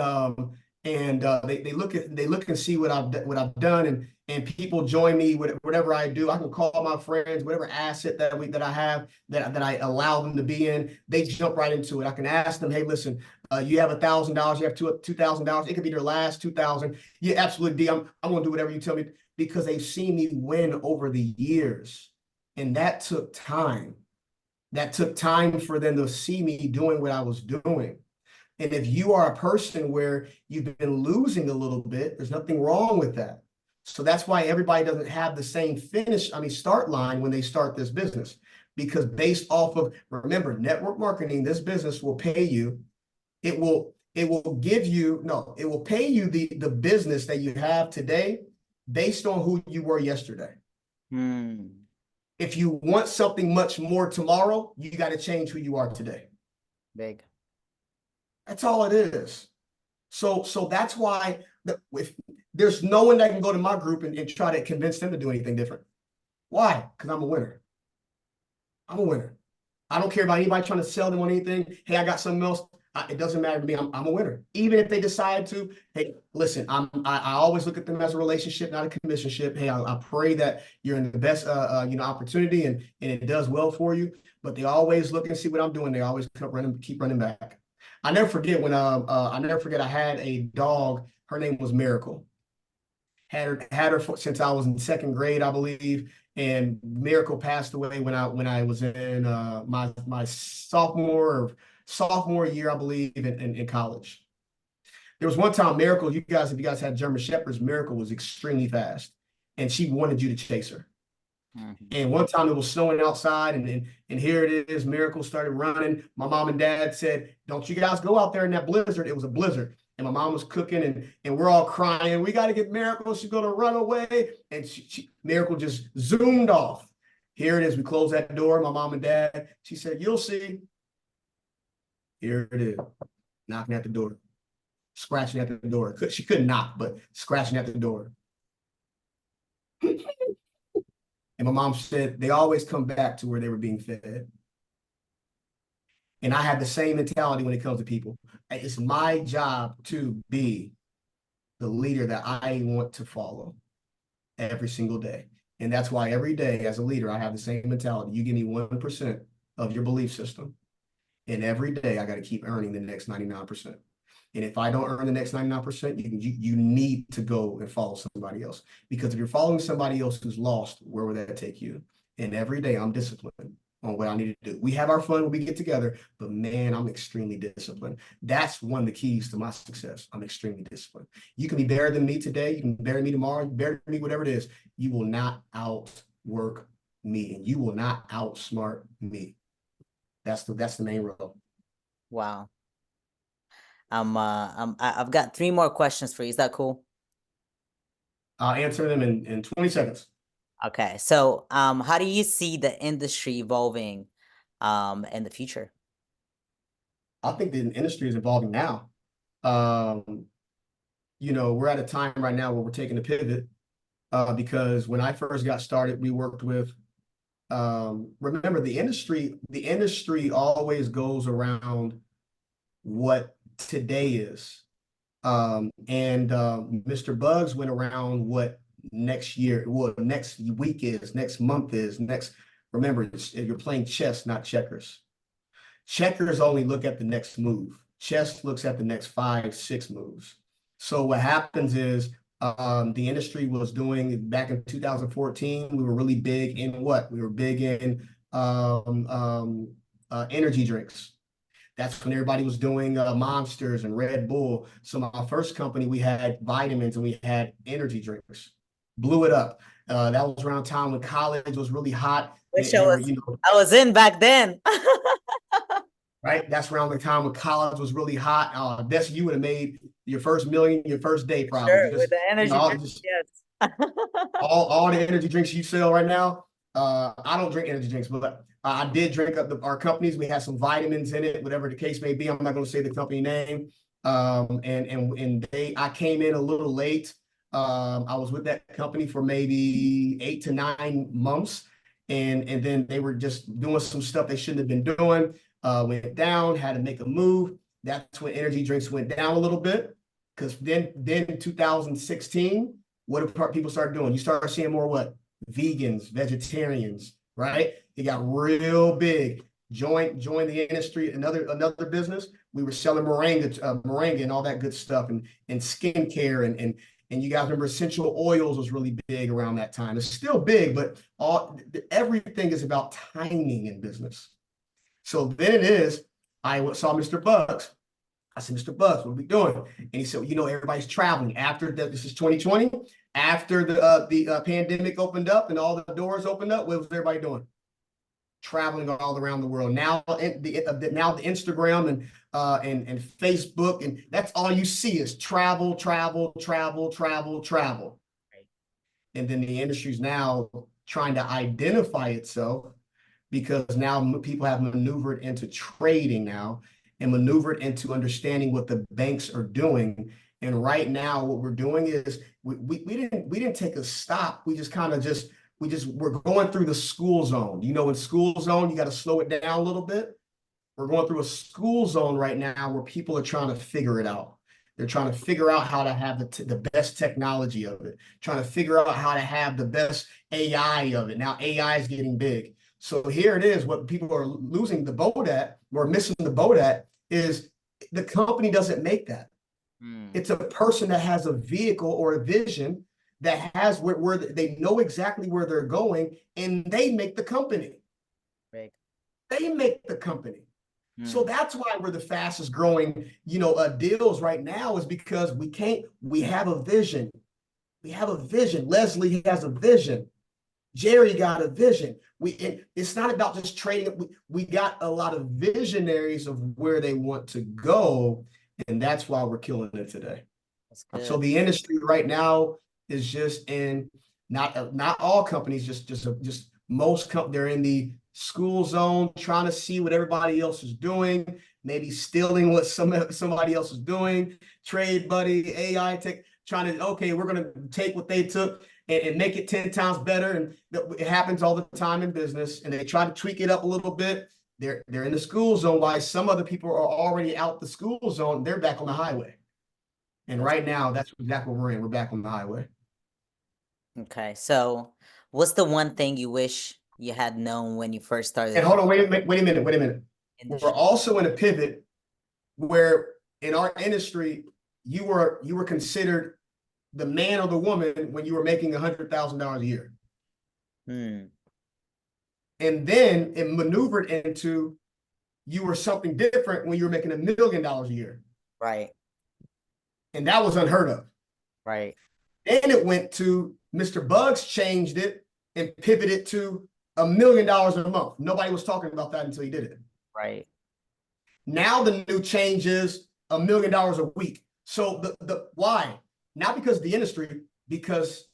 Speaker 2: they look and see what I've done and people join me with whatever I do. I can call my friends, whatever asset that I have that I allow them to be in. They jump right into it. I can ask them, hey, listen, you have $1,000, you have $2,000. It could be their last 2,000. Yeah, absolutely. D, I'm gonna do whatever you tell me because they've seen me win over the years, and that took time. That took time for them to see me doing what I was doing. And if you are a person where you've been losing a little bit, there's nothing wrong with that. So that's why everybody doesn't have the same start line when they start this business. Because based off of, remember, network marketing, this business will pay you. It will pay you the business that you have today based on who you were yesterday. If you want something much more tomorrow, you got to change who you are today.
Speaker 1: Big.
Speaker 2: That's all it is. So that's why if there's no one that can go to my group and try to convince them to do anything different. Why? Because I'm a winner. I'm a winner. I don't care about anybody trying to sell them on anything. Hey, I got something else. It doesn't matter to me. I'm a winner. Even if they decide to, hey, listen, I always look at them as a relationship, not a commissionship. Hey, I pray that you're in the best opportunity and it does well for you. But they always look and see what I'm doing. They always keep running back. I never forget I had a dog. Her name was Miracle. Had her since I was in second grade, I believe. And Miracle passed away when I was in my sophomore year, I believe, in college. There was one time Miracle, if you guys had German Shepherds, Miracle was extremely fast, and she wanted you to chase her. Mm-hmm. And one time it was snowing outside, and here it is. Miracle started running. My mom and dad said, "Don't you guys go out there in that blizzard." It was a blizzard. And my mom was cooking, and we're all crying. We got to get Miracle. She's going to run away. And Miracle just zoomed off. Here it is. We closed that door. My mom and dad, she said, "You'll see." Here it is. Knocking at the door. Scratching at the door. She couldn't knock, but scratching at the door. And my mom said they always come back to where they were being fed. And I have the same mentality when it comes to people. It's my job to be the leader that I want to follow every single day. And that's why every day as a leader, I have the same mentality. You give me 1% of your belief system, and every day I got to keep earning the next 99%. And if I don't earn the next 99%, you need to go and follow somebody else. Because if you're following somebody else who's lost, where will that take you? And every day I'm disciplined on what I need to do. We have our fun when we get together, but man, I'm extremely disciplined. That's one of the keys to my success. I'm extremely disciplined. You can be better than me today. You can be better than me tomorrow. You better than me, whatever it is. You will not outwork me, and you will not outsmart me. That's the main rule.
Speaker 1: Wow. I've got 3 more questions for you. Is that cool?
Speaker 2: I'll answer them in 20 seconds.
Speaker 1: Okay. So, how do you see the industry evolving, in the future?
Speaker 2: I think the industry is evolving now. Um, we're at a time right now where we're taking a pivot because when I first got started, we worked with remember the industry always goes around what today is. And Mr. Bugs went around what next year, what next week is, next month is, remember, you're playing chess, not checkers. Checkers only look at the next move. Chess looks at the next 5, 6 moves. So what happens is the industry was doing back in 2014, we were really big in what? We were big in energy drinks. That's when everybody was doing Monsters and Red Bull. So my first company, we had vitamins and we had energy drinks. Blew it up. That was around time when college was really hot.
Speaker 1: Wish
Speaker 2: They were,
Speaker 1: I was in back then.
Speaker 2: right? That's around the time when college was really hot. Desi, you would have made your first million your first day probably.
Speaker 1: Sure, with the energy drink,
Speaker 2: Just
Speaker 1: yes.
Speaker 2: all the energy drinks you sell right now. I don't drink energy drinks, but I did drink up our companies. We had some vitamins in it, whatever the case may be. I'm not going to say the company name. I came in a little late. I was with that company for maybe 8 to 9 months, and then they were just doing some stuff they shouldn't have been doing. Went down, had to make a move. That's when energy drinks went down a little bit, because then in 2016, what did people start doing? You start seeing more what? Vegans, vegetarians, right? It got real big. Join the industry. Another business. We were selling moringa and all that good stuff, and skincare, and you guys remember essential oils was really big around that time. It's still big, but everything is about timing in business. So then it is. I saw Mr. Bugs. I said, Mr. Bugs, what are we doing? And he said, everybody's traveling after this is 2020. After the pandemic opened up and all the doors opened up, what was everybody doing? Traveling all around the world. Now the Instagram and Facebook, and that's all you see is travel. And then the industry's now trying to identify itself, because now people have maneuvered into trading now and maneuvered into understanding what the banks are doing. And right now, what we're doing is we didn't take a stop. We just kind of we're going through the school zone. In school zone, you got to slow it down a little bit. We're going through a school zone right now where people are trying to figure it out. They're trying to figure out how to have the best technology of it, trying to figure out how to have the best AI of it. Now AI is getting big. So here it is. What people are losing the boat at, or missing the boat at, is the company doesn't make that. It's a person that has a vehicle or a vision that has where they know exactly where they're going, and they make the company.
Speaker 1: Right.
Speaker 2: They make the company. So that's why we're the fastest growing, deals right now, is because we have a vision. We have a vision. Leslie has a vision. Jerry got a vision. It's not about just trading. We got a lot of visionaries of where they want to go, and that's why we're killing it today. So the industry right now is just in not all companies, just most they're in the school zone, trying to see what everybody else is doing, maybe stealing what somebody else is doing. Trade Buddy, AI tech, trying to, okay, we're going to take what they took and make it 10 times better. And it happens all the time in business. And they try to tweak it up a little bit. they're in the school zone while some other people are already out the school zone. They're back on the highway. And right now, that's exactly what we're in. We're back on the highway.
Speaker 1: Okay. So what's the one thing you wish you had known when you first started
Speaker 2: And
Speaker 1: the
Speaker 2: hold on, wait a minute. We're
Speaker 1: industry?
Speaker 2: also in a pivot where in our industry, you were considered the man or the woman when you were making $100,000 a year.
Speaker 1: Hmm.
Speaker 2: And then it maneuvered into you were something different when you were making $1 million a year.
Speaker 1: Right.
Speaker 2: And that was unheard of.
Speaker 1: Right.
Speaker 2: Then it went to Mr. Bugs changed it and pivoted to $1 million a month. Nobody was talking about that until he did it.
Speaker 1: Right.
Speaker 2: Now the new change is $1 million a week. So the why? Not because of the industry, because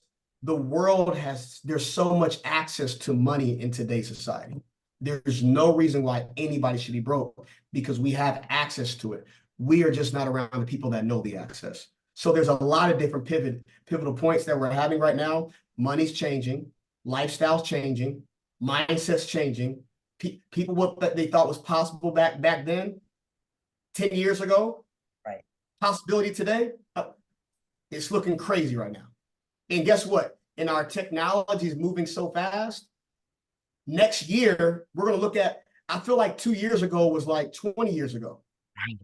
Speaker 2: the world there's so much access to money in today's society. There's no reason why anybody should be broke because we have access to it. We are just not around the people that know the access. So there's a lot of different pivotal points that we're having right now. Money's changing, lifestyle's changing, mindsets changing. People what they thought was possible back then, 10 years ago,
Speaker 1: Right.
Speaker 2: possibility today, it's looking crazy right now. And guess what? And our technology is moving so fast. Next year, we're going to look at, I feel like 2 years ago was like 20 years ago.
Speaker 1: Right.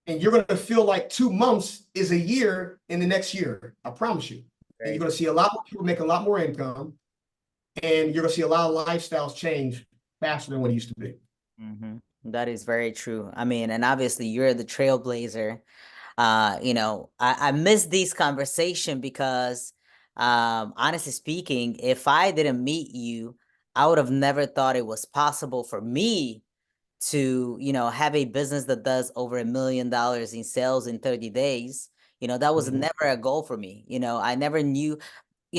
Speaker 2: And you're going to feel like 2 months is a year in the next year. I promise you. And you're going to see a lot more people make a lot more income. And you're going to see a lot of lifestyles change faster than what it used to be.
Speaker 1: Mm-hmm. That is very true. I mean, and obviously you're the trailblazer. I miss these conversation because, honestly speaking, if I didn't meet you, I would have never thought it was possible for me to, have a business that does over $1 million in sales in 30 days. That was never a goal for me. I never knew,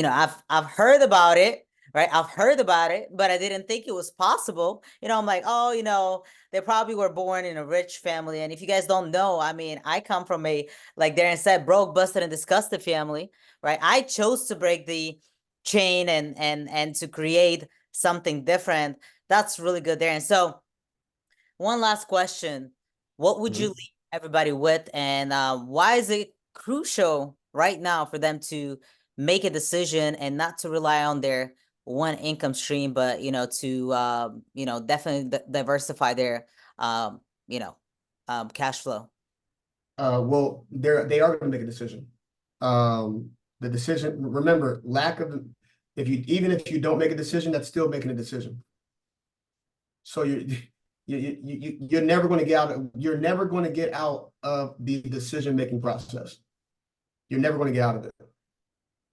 Speaker 1: I've heard about it, right? I've heard about it, but I didn't think it was possible. I'm like, oh, they probably were born in a rich family. And if you guys don't know, I mean, I come from like Darren said, broke, busted, and disgusted family, right? I chose to break the chain and to create something different. That's really good, Darren. So one last question. What would you leave everybody with? And why is it crucial right now for them to make a decision and not to rely on their one income stream, but, to, definitely diversify their, cash flow?
Speaker 2: Well, they are going to make a decision. The decision, remember, even if you don't make a decision, that's still making a decision. So you're never going to get out. You're never going to get out of the decision-making process. You're never going to get out of it.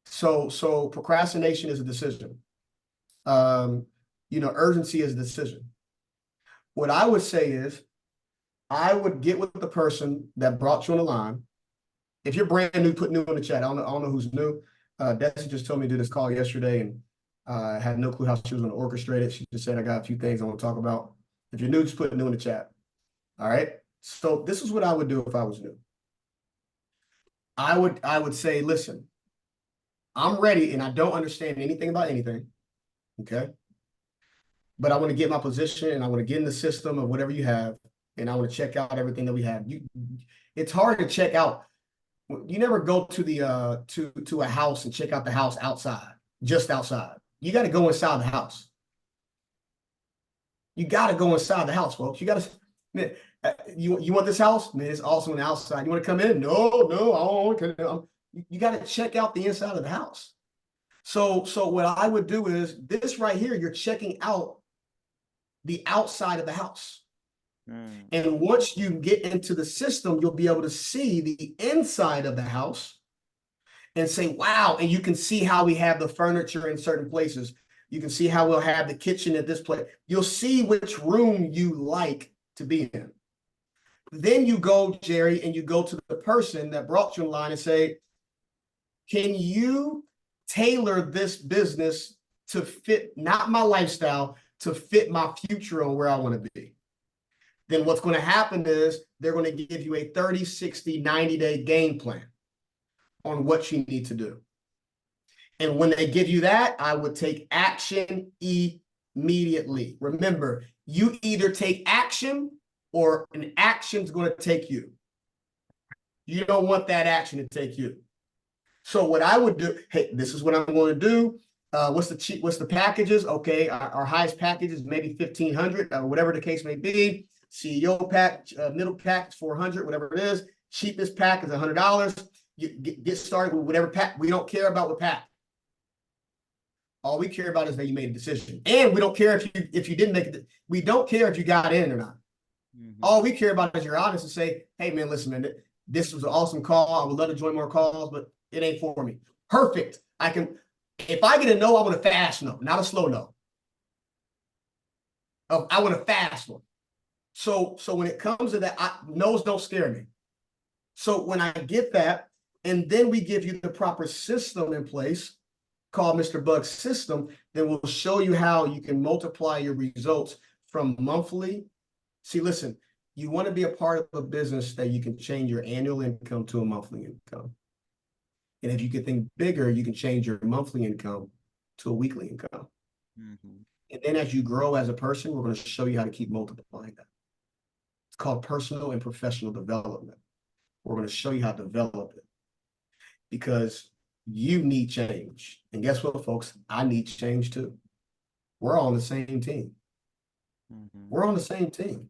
Speaker 2: So procrastination is a decision. Urgency is a decision. What I would say is, I would get with the person that brought you on the line. If you're brand new, put new in the chat. I don't know who's new. Desi just told me to do this call yesterday, and had no clue how she was going to orchestrate it. She just said, I got a few things I want to talk about. If you're new, just put new in the chat. All right. So this is what I would do if I was new. I would say, listen, I'm ready and I don't understand anything about anything. Okay. But I want to get my position and I want to get in the system of whatever you have. And I want to check out everything that we have. It's hard to check out. You never go to the to a house and check out the house outside, just outside. You got to go inside the house. You got to go inside the house, folks. You got to, man, you want this house? Man, it's also on the outside. You want to come in? No, I don't want to come in. You got to check out the inside of the house. So what I would do is this right here, you're checking out the outside of the house. And once you get into the system, you'll be able to see the inside of the house and say, wow. And you can see how we have the furniture in certain places. You can see how we'll have the kitchen at this place. You'll see which room you like to be in. Then you go, Jerry, and you go to the person that brought you in line and say, can you tailor this business to fit, not my lifestyle, to fit my future on where I want to be? Then what's going to happen is they're going to give you a 30, 60, 90-day game plan on what you need to do. And when they give you that, I would take action Immediately. Remember, you either take action or an action's going to take you. You don't want that action to take you. So what I would do, hey, this is what I'm going to do. What's the packages? Okay, our highest package is maybe 1,500, whatever the case may be. CEO pack, middle pack is 400, whatever it is. Cheapest pack is $100. You get started with whatever pack. We don't care about what pack. All we care about is that you made a decision, and we don't care if you didn't make it. We don't care if you got in or not. All we care about is you're honest and say, "Hey, man, listen, man, this was an awesome call. I would love to join more calls, but it ain't for me." Perfect. I can. If I get a no, I want a fast no, not a slow no. I want a fast one. So when it comes to that, no's don't scare me. So when I get that, and then we give you the proper system in place, called Mr. Bug's system, then we'll show you how you can multiply your results from monthly. See, listen, you want to be a part of a business that you can change your annual income to a monthly income. And if you can think bigger, you can change your monthly income to a weekly income. And then as you grow as a person, we're going to show you how to keep multiplying that. It's called personal and professional development. We're going to show you how to develop it because you need change. And guess what, folks? I need change too. We're all on the same team. We're on the same team.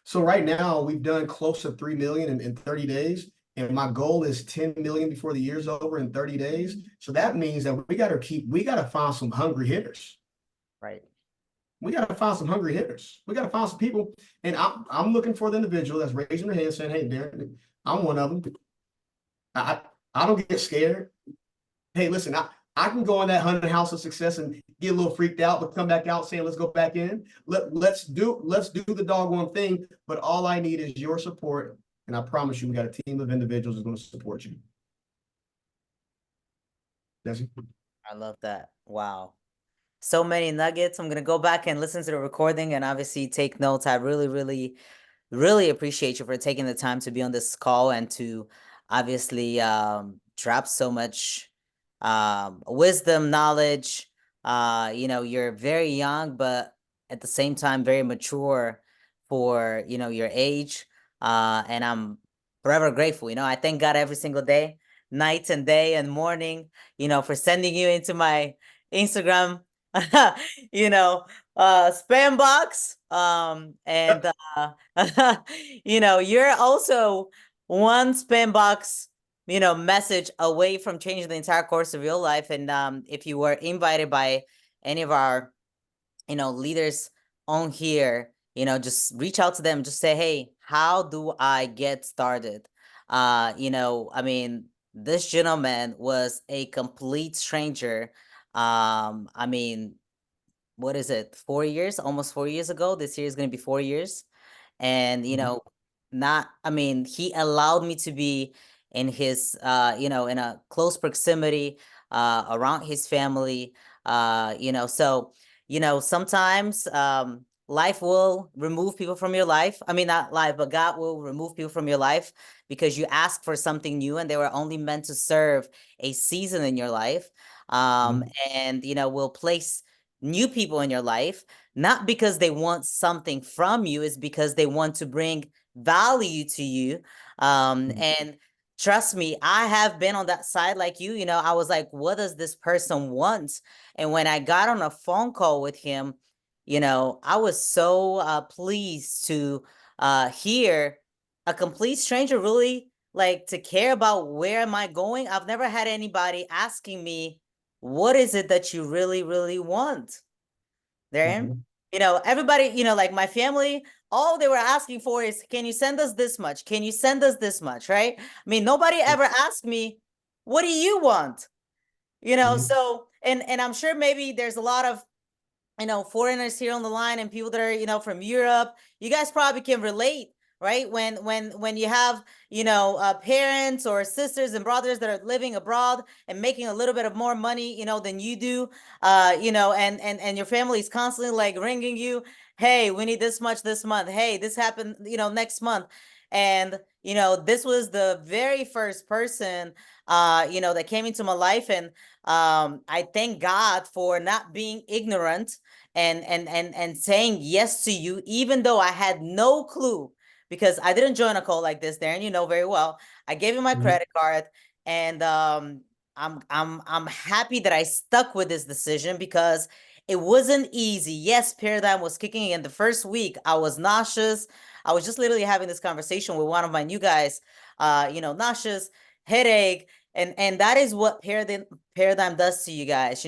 Speaker 2: So right now we've done close to 3 million in 30 days. And my goal is 10 million before the year's over in 30 days. So that means that we got to find some hungry hitters.
Speaker 1: Right.
Speaker 2: We got to find some hungry hitters. We got to find some people. And I'm looking for the individual that's raising their hand saying, "Hey, Darren, I'm one of them. I don't get scared. Hey, listen, I can go in that 100 house of success and get a little freaked out, but come back out saying, let's go back in. Let's do the doggone thing. But all I need is your support. And I promise you, we got a team of individuals who's going to support you." Desi?
Speaker 1: I love that. Wow. So many nuggets. I'm going to go back and listen to the recording and obviously take notes. I really, really, really appreciate you for taking the time to be on this call and to obviously drop so much wisdom, knowledge. You're very young, but at the same time, very mature for, your age. And I'm forever grateful. I thank God every single day, night and day and morning, for sending you into my Instagram, spam box. And you're also one spam box, message away from changing the entire course of your life. And if you were invited by any of our, leaders on here, just reach out to them, just say, "Hey, how do I get started?" This gentleman was a complete stranger. What is it? 4 years, almost 4 years ago. This year is going to be 4 years. And, he allowed me to be in his, in a close proximity, around his family, so, sometimes, life will remove people from your life. I mean, not life, but God will remove people from your life because you ask for something new and they were only meant to serve a season in your life. And, will place new people in your life, not because they want something from you, is because they want to bring value to you. And trust me, I have been on that side like you. I was like, what does this person want? And when I got on a phone call with him, I was so pleased to hear a complete stranger really like to care about where am I going. I've never had anybody asking me, what is it that you really, really want, Darren? Everybody, like my family, all they were asking for is, can you send us this much? Can you send us this much? Right? I mean, nobody ever asked me, what do you want? So, and I'm sure maybe there's a lot of, foreigners here on the line and people that are, from Europe. You guys probably can relate, right? When you have, parents or sisters and brothers that are living abroad and making a little bit of more money, than you do, and your family is constantly like ringing you, "Hey, we need this much this month. Hey, this happened, next month." And, this was the very first person, that came into my life. And I thank God for not being ignorant and saying yes to you, even though I had no clue, because I didn't join a call like this, Darren, you know very well. I gave you my credit card, and I'm happy that I stuck with this decision because it wasn't easy. Yes, Paradigm was kicking in the first week. I was nauseous. I was just literally having this conversation with one of my new guys, nauseous, headache, and that is what paradigm does to you guys,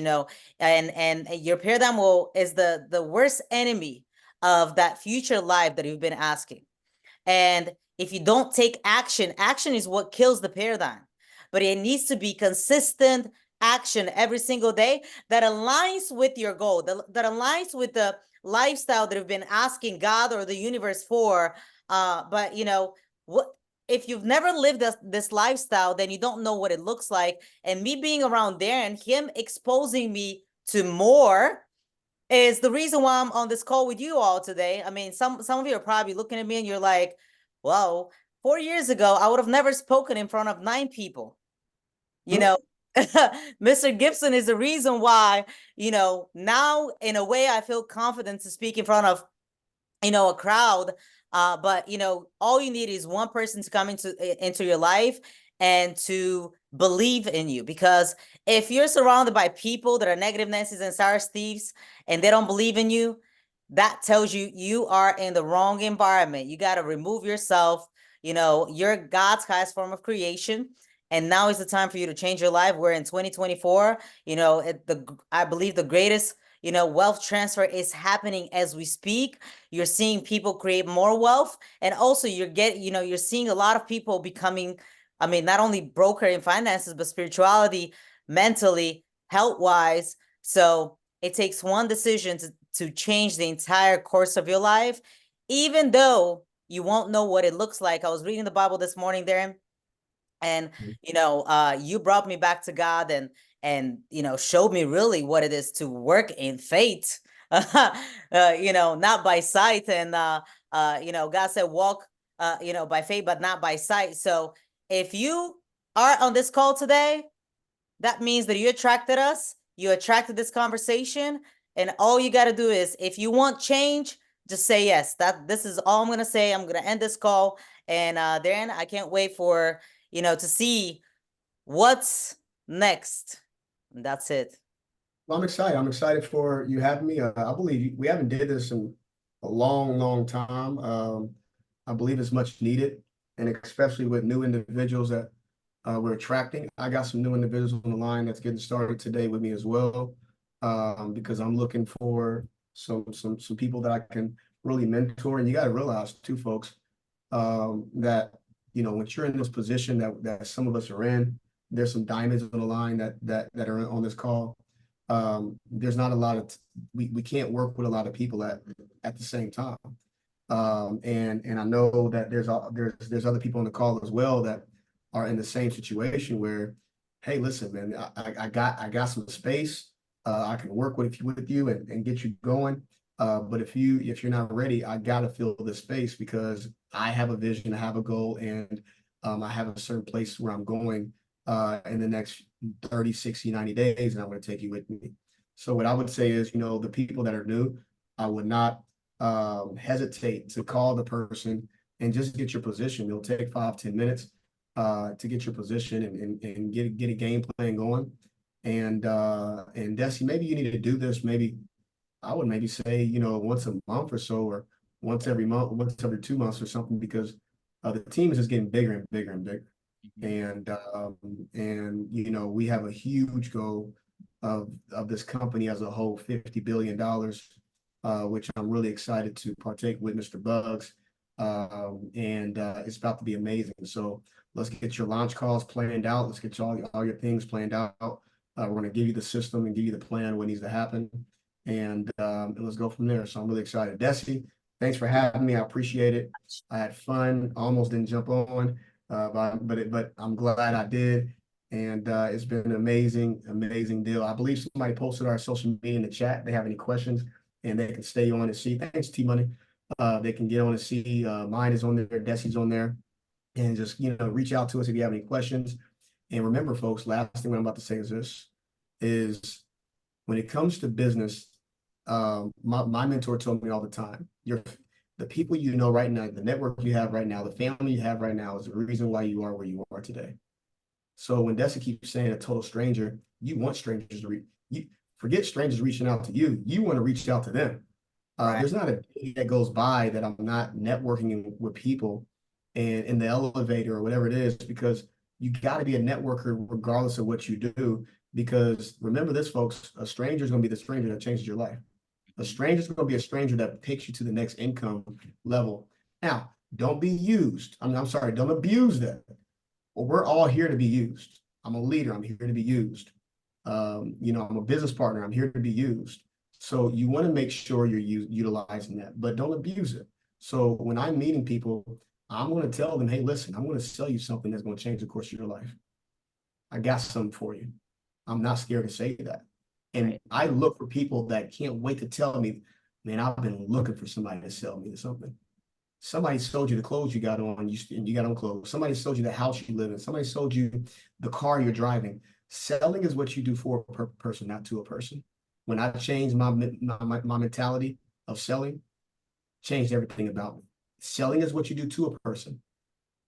Speaker 1: and your paradigm is the worst enemy of that future life that you've been asking. And if you don't take action, action is what kills the paradigm. But it needs to be consistent action every single day that aligns with your goal, that aligns with the lifestyle that you've been asking God or the universe for. But what if you've never lived this lifestyle, then you don't know what it looks like. And me being around there and him exposing me to more is the reason why I'm on this call with you all today. I mean, some of you are probably looking at me and you're like, "Whoa, 4 years ago, I would have never spoken in front of 9 people." You know, Mr. Gibson is the reason why, now in a way I feel confident to speak in front of, a crowd. But all you need is one person to come into your life and to believe in you. Because if you're surrounded by people that are negative Nancy's and Sarah Steves and they don't believe in you, that tells you you are in the wrong environment. You got to remove yourself. You're God's highest form of creation. And now is the time for you to change your life. We're in 2024. I believe the greatest wealth transfer is happening as we speak. You're seeing people create more wealth, and also you're seeing a lot of people becoming, I mean, not only broker in finances, but spirituality, mentally, health wise. So it takes one decision to change the entire course of your life, even though you won't know what it looks like. I was reading the Bible this morning, Darren, and you brought me back to God, and showed me really what it is to work in faith. Not by sight. And God said walk by faith but not by sight. So if you are on this call today, that means that you attracted this conversation. And all you got to do is, if you want change, just say yes. This is all I'm going to say. I'm going to end this call. And Darren, I can't wait for to see what's next. And that's it.
Speaker 2: Well, I'm excited. I'm excited for you having me. I believe we haven't did this in a long, long time. I believe it's much needed, and especially with new individuals that we're attracting. I got some new individuals on the line that's getting started today with me as well, because I'm looking for some people that I can really mentor. And you got to realize too, folks, that once you're in this position that some of us are in, there's some diamonds on the line that are on this call. There's not a lot of we can't work with a lot of people at the same time. And I know that there's other people on the call as well that are in the same situation where, hey, listen, man, I got some space. I can work with you and get you going. But if you're not ready, I gotta fill this space because I have a vision, I have a goal, and I have a certain place where I'm going in the next 30, 60, 90 days, and I'm going to take you with me. So what I would say is, the people that are new, I would not hesitate to call the person and just get your position. It'll take 5-10 minutes to get your position and get a game plan going. And Desie, maybe you need to do this. Maybe I would maybe say, once a month or so, or once every month, once every 2 months or something, because the team is just getting bigger and bigger and bigger. And we have a huge goal of this company as a whole, $50 billion, which I'm really excited to partake with Mr. Bugs. And it's about to be amazing. So let's get your launch calls planned out. Let's get all your things planned out. We're going to give you the system and give you the plan, what needs to happen. And let's go from there. So I'm really excited. Desie, thanks for having me. I appreciate it. I had fun. Almost didn't jump on. But I'm glad I did, and it's been an amazing deal. I believe somebody posted our social media in the chat. They have any questions, and they can stay on and see. Thanks, T Money. They can get on and see, mine is on there, Desie's on there, and just, reach out to us if you have any questions. And remember, folks, last thing I'm about to say is this, is when it comes to business, my mentor told me all the time, the people you know right now, the network you have right now, the family you have right now is the reason why you are where you are today. So when Desie keeps saying a total stranger, you want strangers to reach you. Forget strangers reaching out to you. You want to reach out to them.
Speaker 1: Right.
Speaker 2: There's not a day that goes by that I'm not networking with people and in the elevator or whatever it is, because you got to be a networker regardless of what you do. Because remember this, folks, a stranger is going to be the stranger that changes your life. A stranger is going to be a stranger that takes you to the next income level. Now, don't be used. I'm sorry, don't abuse that. Well, we're all here to be used. I'm a leader. I'm here to be used. I'm a business partner. I'm here to be used. So you want to make sure you're utilizing that, but don't abuse it. So when I'm meeting people, I'm going to tell them, hey, listen, I'm going to sell you something that's going to change the course of your life. I got something for you. I'm not scared to say that. And
Speaker 1: Right.
Speaker 2: I look for people that can't wait to tell me, man, I've been looking for somebody to sell me something. Somebody sold you the clothes you got on, you got on clothes. Somebody sold you the house you live in. Somebody sold you the car you're driving. Selling is what you do for a person, not to a person. When I changed my mentality of selling, changed everything about me. Selling is what you do to a person,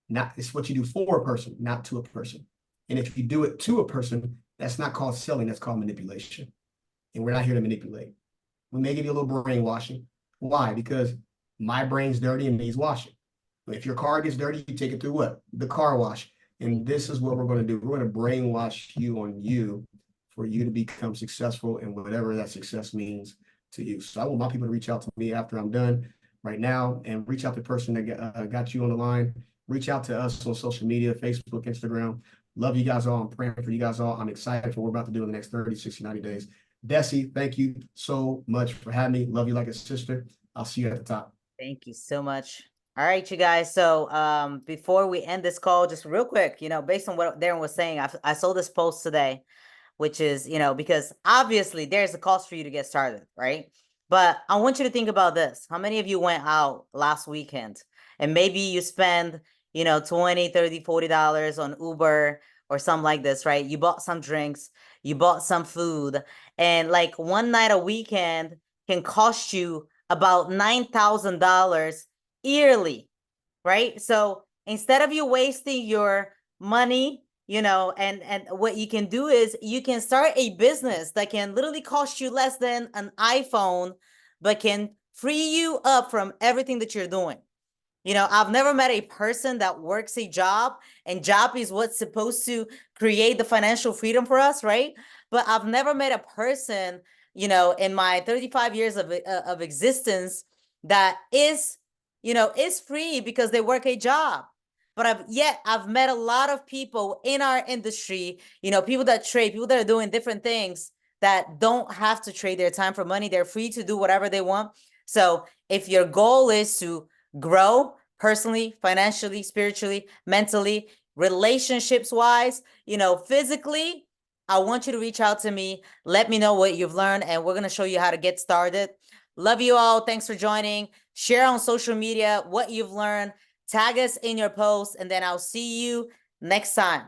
Speaker 2: not it's what you do for a person, not to a person. And if you do it to a person, that's not called selling, that's called manipulation. And we're not here to manipulate. We may give you a little brainwashing. Why? Because my brain's dirty and needs washing. If your car gets dirty, you take it through what? The car wash. And this is what we're going to do. We're going to brainwash you on you for you to become successful in whatever that success means to you. So I want my people to reach out to me after I'm done right now, and reach out to the person that got you on the line. Reach out to us on social media, Facebook, Instagram. Love you guys all. I'm praying for you guys all. I'm excited for what we're about to do in the next 30, 60, 90 days. Desie, thank you so much for having me. Love you like a sister. I'll see you at the top.
Speaker 1: Thank you so much. All right, you guys. So before we end this call, just real quick, based on what Darren was saying, I saw this post today, which is, because obviously there's a cost for you to get started, right? But I want you to think about this. How many of you went out last weekend and maybe you spend, 20, 30, $40 on Uber or something like this, right? You bought some drinks, you bought some food, and like one night a weekend can cost you about $9,000 yearly, right? So instead of you wasting your money, and what you can do is you can start a business that can literally cost you less than an iPhone, but can free you up from everything that you're doing. I've never met a person that works a job, and job is what's supposed to create the financial freedom for us, right? But I've never met a person, in my 35 years of existence that is free because they work a job. But I've met a lot of people in our industry, people that trade, people that are doing different things that don't have to trade their time for money. They're free to do whatever they want. So if your goal is to grow personally, financially, spiritually, mentally, relationships wise, physically, I want you to reach out to me. Let me know what you've learned, and we're going to show you how to get started. Love you all. Thanks for joining. Share on social media what you've learned. Tag us in your posts, and then I'll see you next time.